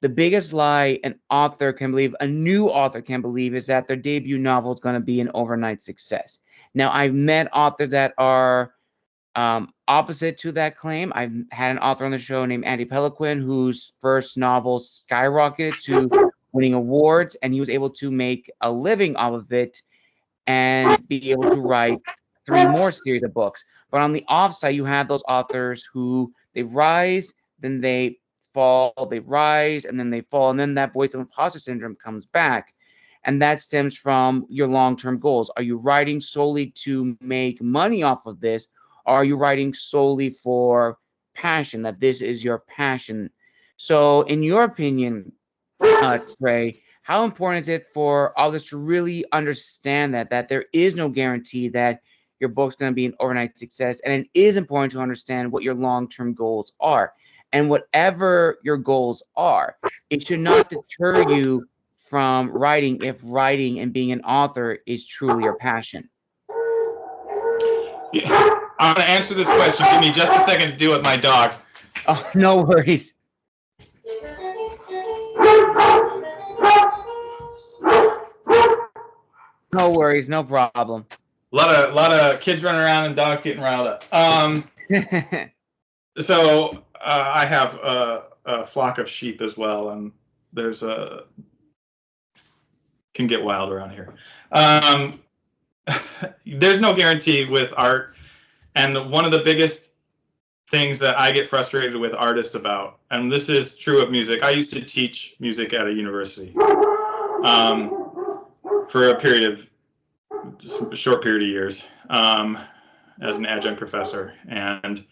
the biggest lie an author can believe, a new author can believe, is that their debut novel is going to be an overnight success. Now, I've met authors that are opposite to that claim. I've had an author on the show named Andy Peliquin, whose first novel skyrocketed to winning awards, and he was able to make a living off of it and be able to write 3 more series of books. But on the offside, you have those authors who, they rise, then they fall, they rise, and then they fall, and then that voice of imposter syndrome comes back. And that stems from your long-term goals. Are you writing solely to make money off of this? Or are you writing solely for passion, that this is your passion? So in your opinion, Trae, how important is it for authors to really understand that there is no guarantee that your book's going to be an overnight success, and it is important to understand what your long-term goals are, and whatever your goals are, it should not deter you from writing if writing and being an author is truly your passion? Yeah. I'm going to answer this question. Give me just a second to deal with my dog. Oh, no worries. No worries, no problem. A lot of kids running around and dogs getting riled up. So I have a flock of sheep as well, and there's can get wild around here. There's no guarantee with art, and one of the biggest things that I get frustrated with artists about, and this is true of music. I used to teach music at a university for a short period of years as an adjunct professor, and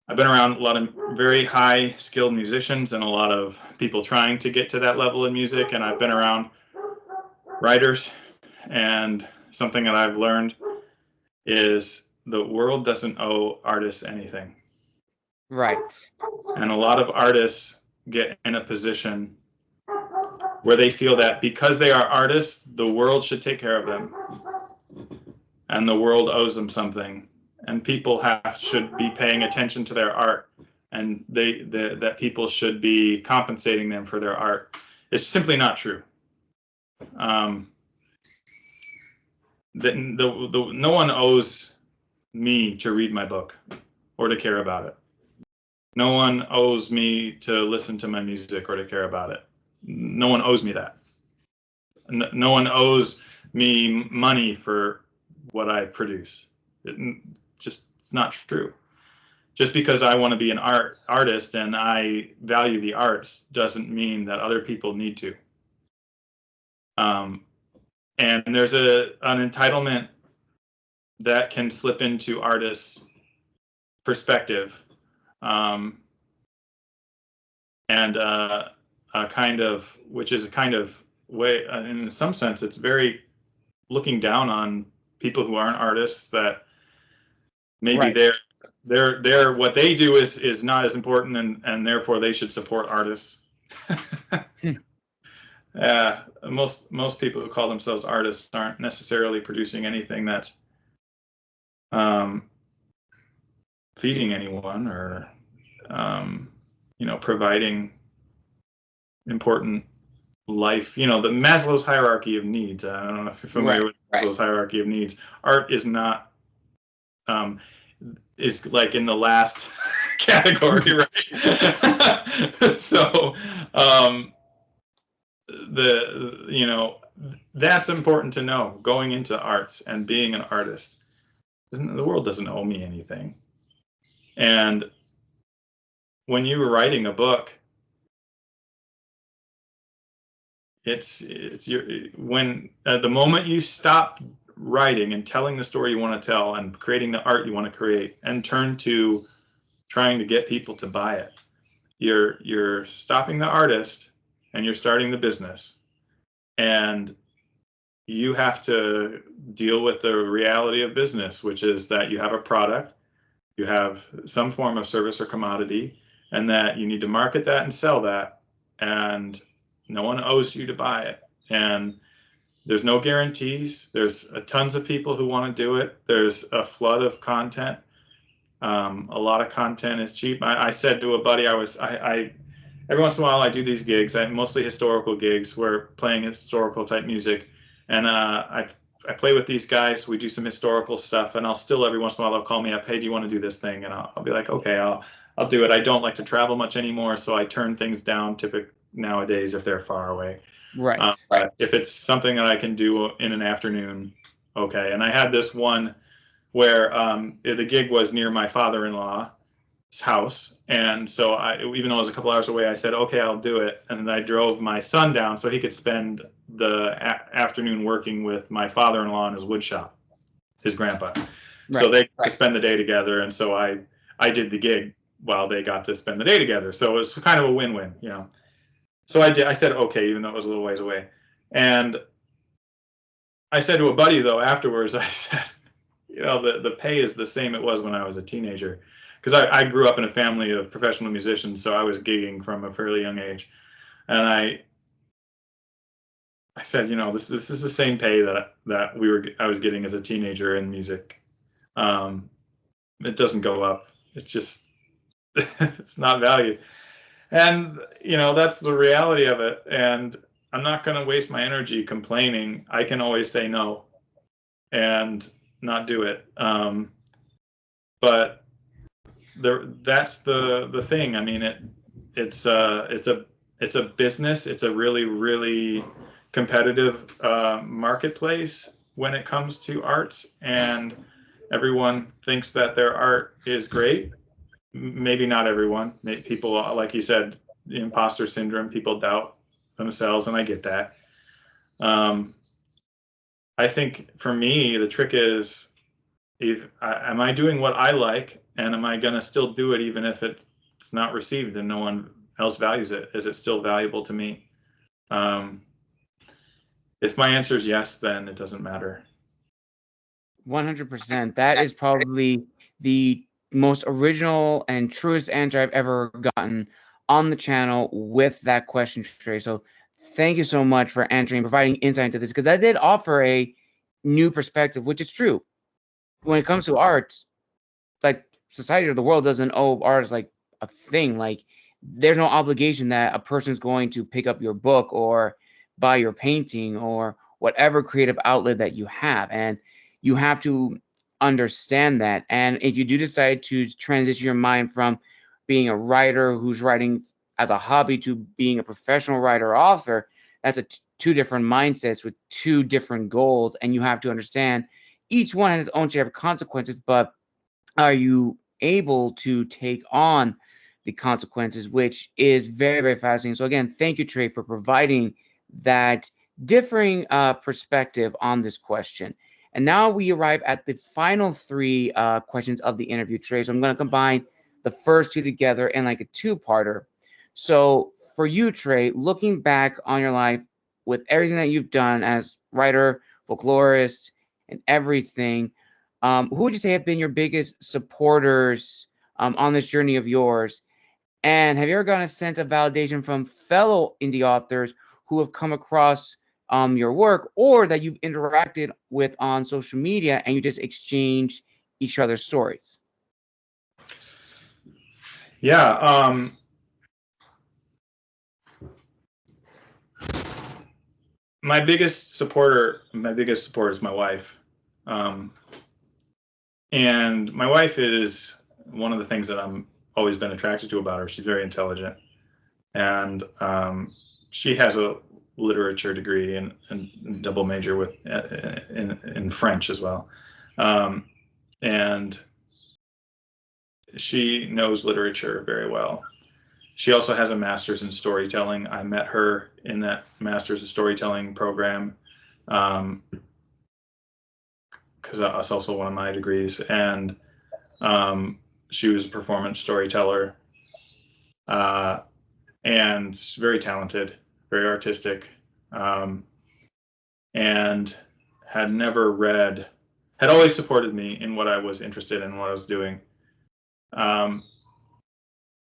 I've been around a lot of very high skilled musicians and a lot of people trying to get to that level in music, and I've been around writers, and something that I've learned is the world doesn't owe artists anything. Right. And a lot of artists get in a position where they feel that because they are artists, the world should take care of them. And the world owes them something. And people should be paying attention to their art. And that people should be compensating them for their art. It's simply not true. No one owes me to read my book or to care about it. No one owes me to listen to my music or to care about it. No one owes me that. No one owes me money for what I produce. It's not true. Just because I want to be an artist and I value the arts doesn't mean that other people need to. And there's an entitlement that can slip into artists' perspective, and a kind of, which is a kind of way, in some sense, it's very looking down on people who aren't artists, that maybe they're what they do is not as important, and therefore they should support artists. Most people who call themselves artists aren't necessarily producing anything that's feeding anyone or providing important life. The Maslow's hierarchy of needs. I don't know if you're familiar with Maslow's hierarchy of needs. Art is not is like in the last category, right? So that's important to know going into arts and being an artist. The world doesn't owe me anything. And when you were writing a book, the moment you stop writing and telling the story you want to tell and creating the art you want to create and turn to trying to get people to buy it, you're stopping the artist and you're starting the business. And you have to deal with the reality of business, which is that you have a product, you have some form of service or commodity, and that you need to market that and sell that, and no one owes you to buy it. And there's no guarantees. There's tons of people who want to do it. There's a flood of content. A lot of content is cheap. I said to a buddy, I every once in a while I do these gigs, mostly historical gigs, where playing historical type music, and I play with these guys. We do some historical stuff, and I'll still every once in a while they'll call me up, hey, do you want to do this thing? And I'll be like, okay, I'll do it. I don't like to travel much anymore, so I turn things down typically nowadays if they're far away. Right. But if it's something that I can do in an afternoon, okay. And I had this one where the gig was near my father-in-law's house, and so even though it was a couple hours away, I said, okay, I'll do it. And then I drove my son down so he could spend the afternoon working with my father-in-law in his wood shop, his grandpa. Right. So they got to spend the day together, and so I did the gig while they got to spend the day together. So it was kind of a win-win, So I said, okay, even though it was a little ways away. And I said to a buddy, though, afterwards, I said, the pay is the same it was when I was a teenager. Because I grew up in a family of professional musicians, so I was gigging from a fairly young age. And I said, this is the same pay that I was getting as a teenager in music. It doesn't go up. It's just, it's not valued. And, that's the reality of it. And I'm not going to waste my energy complaining. I can always say no and not do it. But that's the thing. I mean, it's a business. It's a really, really competitive marketplace when it comes to arts, and everyone thinks that their art is great. Maybe not everyone. People, like you said, the imposter syndrome, people doubt themselves, and I get that. I think for me, the trick is, am I doing what I like, and am I going to still do it even if it's not received and no one else values it? Is it still valuable to me? If my answer is yes, then it doesn't matter. 100%. That is probably the most original and truest answer I've ever gotten on the channel with that question, Trae. So thank you so much for answering, providing insight into this, because I did offer a new perspective, which is true. When it comes to arts, like society or the world doesn't owe art as like a thing. Like there's no obligation that a person's going to pick up your book or buy your painting or whatever creative outlet that you have. And you have to understand that. And if you do decide to transition your mind from being a writer who's writing as a hobby to being a professional writer or author, that's two different mindsets with two different goals. And you have to understand each one has its own share of consequences, but are you able to take on the consequences, which is very, very fascinating. So again, thank you, Trae, for providing that differing perspective on this question. And now we arrive at the final three questions of the interview, Trae. So I'm going to combine the first two together in like a two-parter. So for you, Trae, looking back on your life with everything that you've done as writer, folklorist, and everything, who would you say have been your biggest supporters on this journey of yours? And have you ever gotten a sense of validation from fellow indie authors who have come across your work, or that you've interacted with on social media and you just exchange each other's stories? Yeah. My biggest supporter is my wife. And my wife is one of the things that I'm always been attracted to about her. She's very intelligent, and she has a literature degree and double major with in French as well, and she knows literature very well. She also has a master's in storytelling. I met her in that master's in storytelling program, because that's also one of my degrees. And she was a performance storyteller, and very talented, very artistic, and had always supported me in what I was interested in, what I was doing.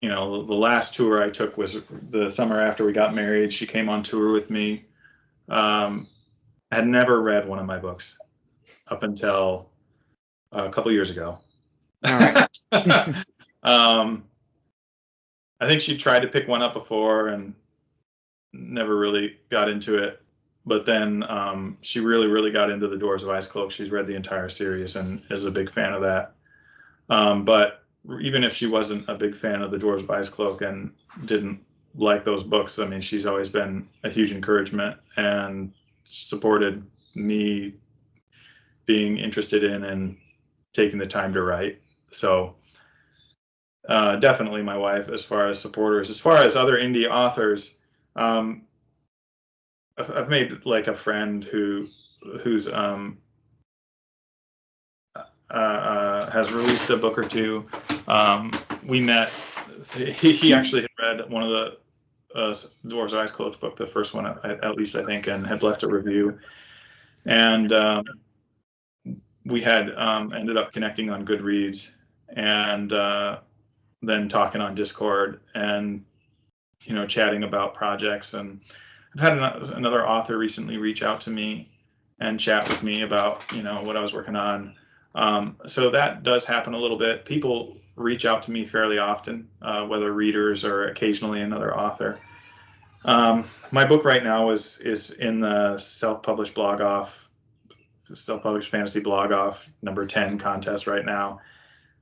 The last tour I took was the summer after we got married. She came on tour with me. I had never read one of my books up until a couple years ago. All right. I think she tried to pick one up before and never really got into it. But then she really, really got into The Dwarves of Icecloak. She's read the entire series and is a big fan of that. But even if she wasn't a big fan of The Dwarves of Icecloak and didn't like those books, I mean, she's always been a huge encouragement and supported me being interested in and taking the time to write. So definitely my wife as far as supporters. As far as other indie authors, I've made like a friend who's has released a book or two. We met. He actually had read one of the Dwarves of Icecloak book, the first one at least I think, and had left a review. And we had ended up connecting on Goodreads, and then talking on Discord, and chatting about projects. And I've had another author recently reach out to me and chat with me about what I was working on. So that does happen a little bit. People reach out to me fairly often, whether readers or occasionally another author. My book right now is in the self-published fantasy blog off number 10 contest right now.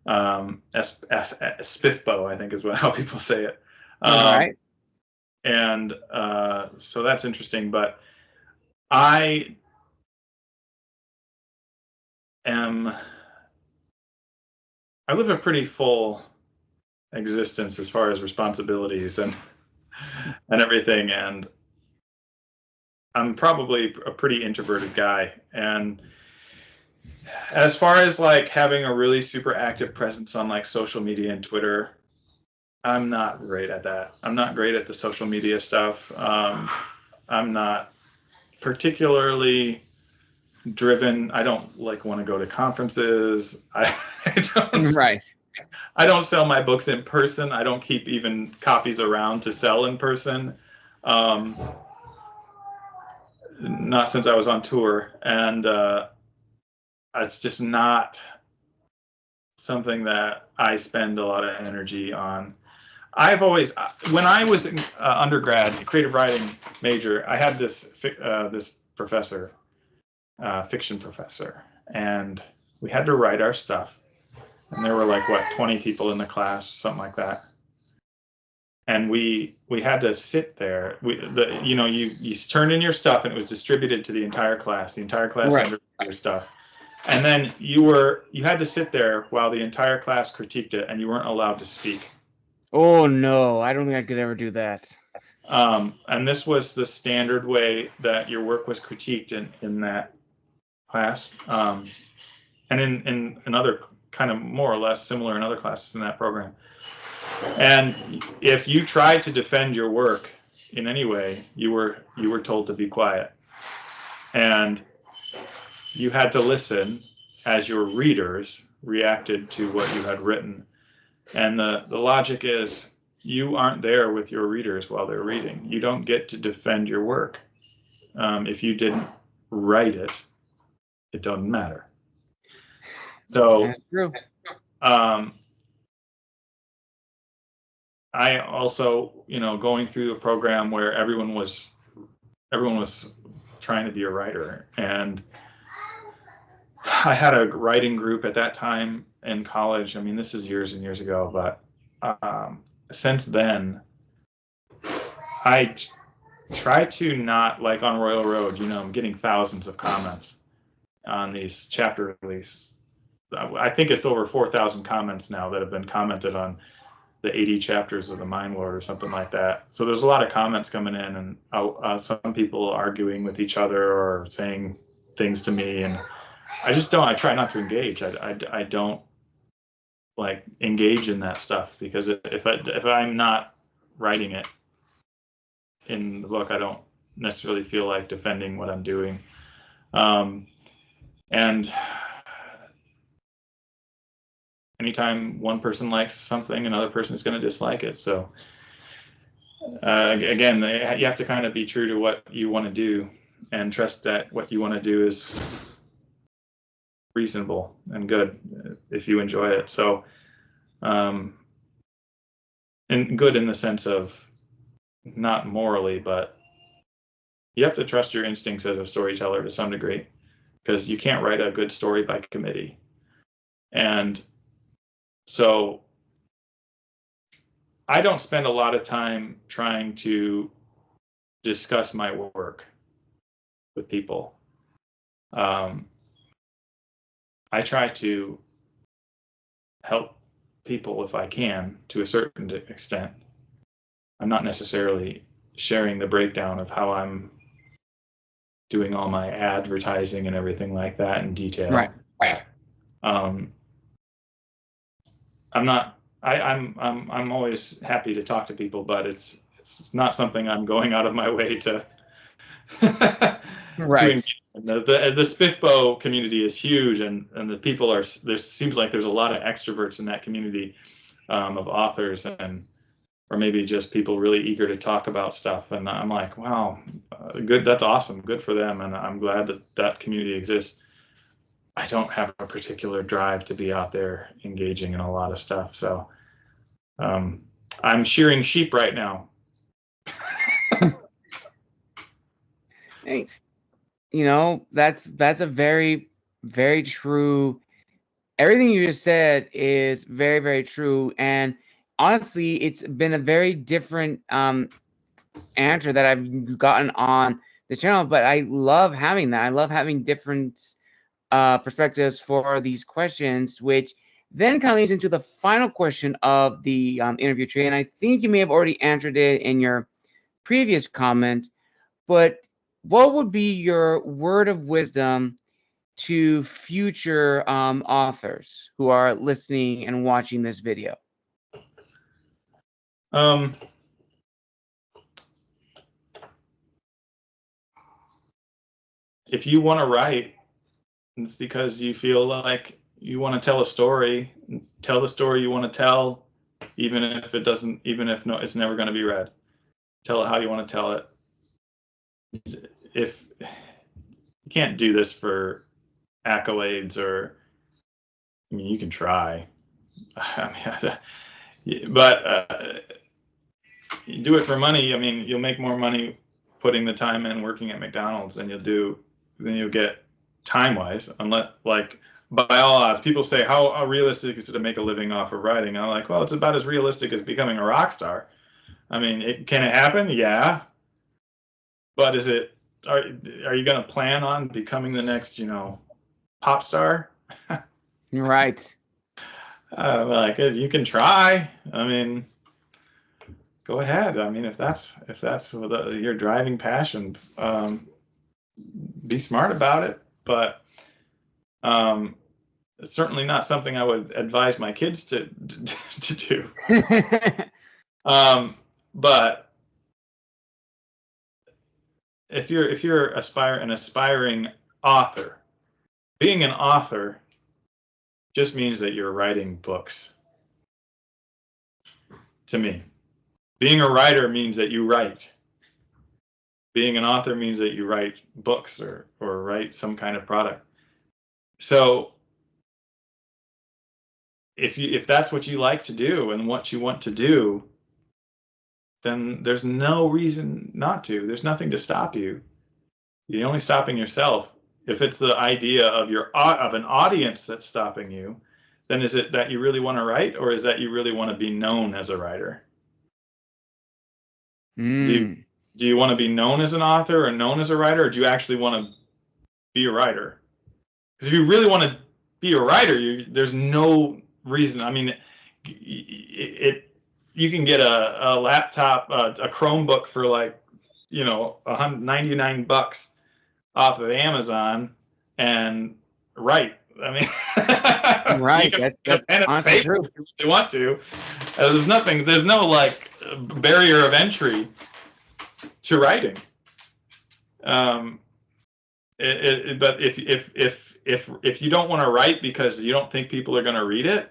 SPIFBO, I think is how people say it. All right. And so that's interesting. But I live a pretty full existence as far as responsibilities and everything, and I'm probably a pretty introverted guy. And as far as like having a really super active presence on like social media and Twitter, I'm not great at that. I'm not great at the social media stuff. I'm not particularly driven. I don't like want to go to conferences. Right. I don't sell my books in person. I don't keep even copies around to sell in person. Not since I was on tour, and it's just not something that I spend a lot of energy on. I've always, when I was in undergrad, creative writing major, I had this this professor, fiction professor, and we had to write our stuff. And there were like, what, 20 people in the class, something like that. And we had to sit there. You turned in your stuff, and it was distributed to the entire class. The entire class Right. understood your stuff. And then you had to sit there while the entire class critiqued it, and you weren't allowed to speak. Oh no, I don't think I could ever do that. And this was the standard way that your work was critiqued in that class, and in other kind of more or less similar in other classes in that program. And if you tried to defend your work in any way, you were told to be quiet, and you had to listen as your readers reacted to what you had written. And the logic is, you aren't there with your readers while they're reading. You don't get to defend your work. If you didn't write it, it doesn't matter. So That's true. I also, going through a program where everyone was trying to be a writer, and I had a writing group at that time in college. I mean, this is years and years ago, but since then, I try to not, like on Royal Road, I'm getting thousands of comments on these chapter releases. I think it's over 4,000 comments now that have been commented on the 80 chapters of the Mind Lord or something like that. So there's a lot of comments coming in, and some people arguing with each other or saying things to me, and I try not to engage. I don't like engage in that stuff, because if I'm not writing it in the book, I don't necessarily feel like defending what I'm doing. And anytime one person likes something, another person is going to dislike it. So again, you have to kind of be true to what you want to do, and trust that what you want to do is reasonable and good if you enjoy it. So, and good in the sense of not morally, but you have to trust your instincts as a storyteller to some degree, because you can't write a good story by committee. And so I don't spend a lot of time trying to discuss my work with people. I try to help people if I can, to a certain extent. I'm not necessarily sharing the breakdown of how I'm doing all my advertising and everything like that in detail. Right. I'm always happy to talk to people, but it's not something I'm going out of my way to Right. to engage. The Spiffbo community is huge, and the people are, there seems like there's a lot of extroverts in that community, of authors, or maybe just people really eager to talk about stuff. And I'm like, wow, good, that's awesome, good for them, and I'm glad that community exists. I don't have a particular drive to be out there engaging in a lot of stuff. So I'm shearing sheep right now. Hey, that's a very, very true. Everything you just said is very, very true. And honestly, it's been a very different answer that I've gotten on the channel, but I love having that. I love having different perspectives for these questions, which then kind of leads into the final question of the interview, Trae. And I think you may have already answered it in your previous comment, but what would be your word of wisdom to future authors who are listening and watching this video? If you want to write, it's because you feel like you want to tell a story. Tell the story you want to tell, even if it's never going to be read. Tell it how you want to tell it. If you can't do this for accolades, or I mean, you can try. I mean, but you do it for money. I mean, you'll make more money putting the time in working at McDonald's than you'll get time-wise, unless, like, by all odds, people say, how realistic is it to make a living off of writing? And I'm like, well, it's about as realistic as becoming a rock star. I mean, can it happen? Yeah. But are you going to plan on becoming the next, pop star? Right. Like, you can try. I mean, go ahead. I mean, if that's your driving passion, be smart about it. But it's certainly not something I would advise my kids to do. But if you're an aspiring author, being an author just means that you're writing books. To me, being a writer means that you write. Being an author means that you write books or write some kind of product. So if that's what you like to do and what you want to do, then there's no reason not to. There's nothing to stop you. You're only stopping yourself. If it's the idea of an audience that's stopping you, then is it that you really want to write, or is that you really want to be known as a writer? Do you want to be known as an author or known as a writer, or do you actually want to be a writer? Because if you really want to be a writer, there's no reason. I mean, you can get a laptop, a Chromebook for like, $199 off of Amazon and write. I mean, right. That's honestly true. If you want to. There's no like barrier of entry to writing. But if you don't want to write because you don't think people are going to read it,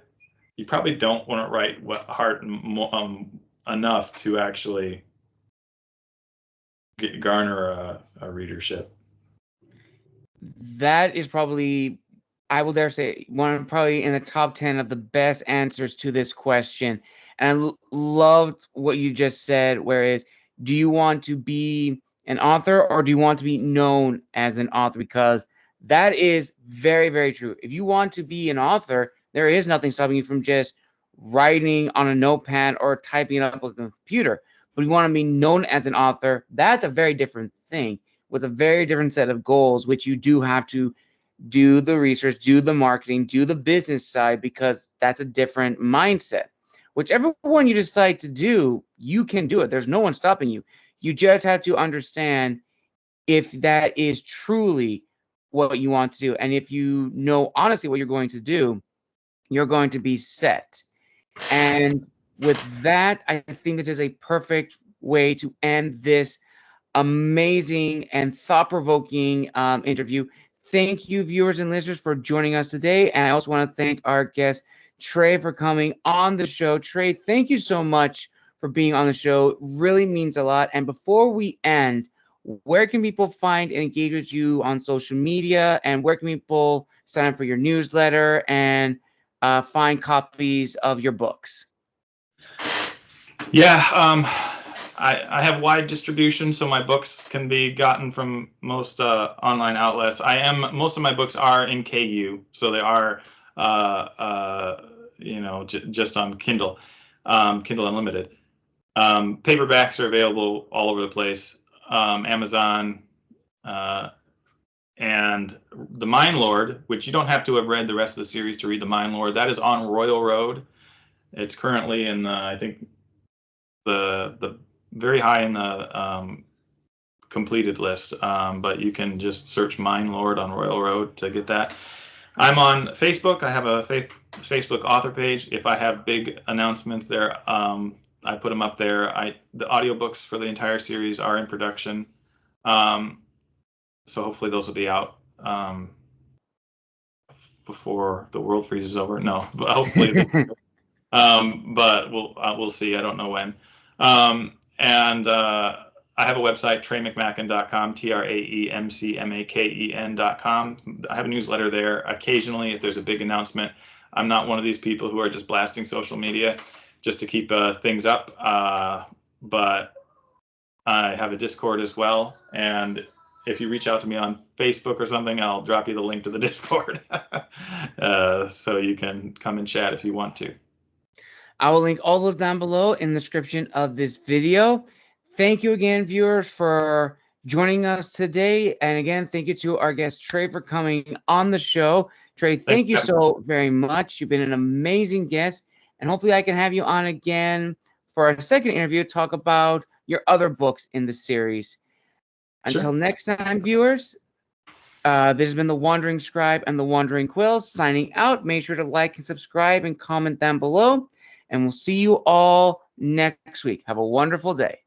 you probably don't want to write hard enough to actually garner a readership. That is probably, I will dare say, probably in the top 10 of the best answers to this question. And I loved what you just said, whereas, do you want to be an author or do you want to be known as an author? Because that is very, very true. If you want to be an author, there is nothing stopping you from just writing on a notepad or typing it up on a computer. But if you want to be known as an author, that's a very different thing with a very different set of goals, which you do have to do the research, do the marketing, do the business side, because that's a different mindset. Whichever one you decide to do, you can do it. There's no one stopping you. You just have to understand if that is truly what you want to do. And if you know honestly what you're going to do, you're going to be set. And with that, I think this is a perfect way to end this amazing and thought-provoking interview. Thank you, viewers and listeners, for joining us today. And I also want to thank our guest, Trae, for coming on the show. Trae, thank you so much for being on the show. It really means a lot. And before we end, where can people find and engage with you on social media? And where can people sign up for your newsletter and find copies of your books? Yeah, I have wide distribution, so my books can be gotten from most online outlets. Most of my books are in KU, so they are just on Kindle, Kindle Unlimited. Paperbacks are available all over the place. Amazon, And the Mine Lord, which you don't have to have read the rest of the series to read the Mine Lord, that is on Royal Road. It's currently in the, I think, the very high in the completed list, but you can just search Mine Lord on Royal Road to get that. I'm on Facebook. I have a Facebook author page. If I have big announcements there, I put them up there. The audiobooks for the entire series are in production. So hopefully those will be out before the world freezes over. No, but hopefully this year. But we'll see. I don't know when. And I have a website, traemcmaken.com, TraeMcmaken.com. I have a newsletter there. Occasionally, if there's a big announcement, I'm not one of these people who are just blasting social media just to keep things up. But I have a Discord as well. And if you reach out to me on Facebook or something, I'll drop you the link to the Discord. So you can come and chat if you want to. I will link all those down below in the description of this video. Thank you again, viewers, for joining us today. And again, thank you to our guest, Trae, for coming on the show. Trae, thank you so very much. You've been an amazing guest. And hopefully I can have you on again for our second interview to talk about your other books in the series. Until next time, viewers, this has been The Wandering Scribe and The Wandering Quill signing out. Make sure to like and subscribe and comment down below. And we'll see you all next week. Have a wonderful day.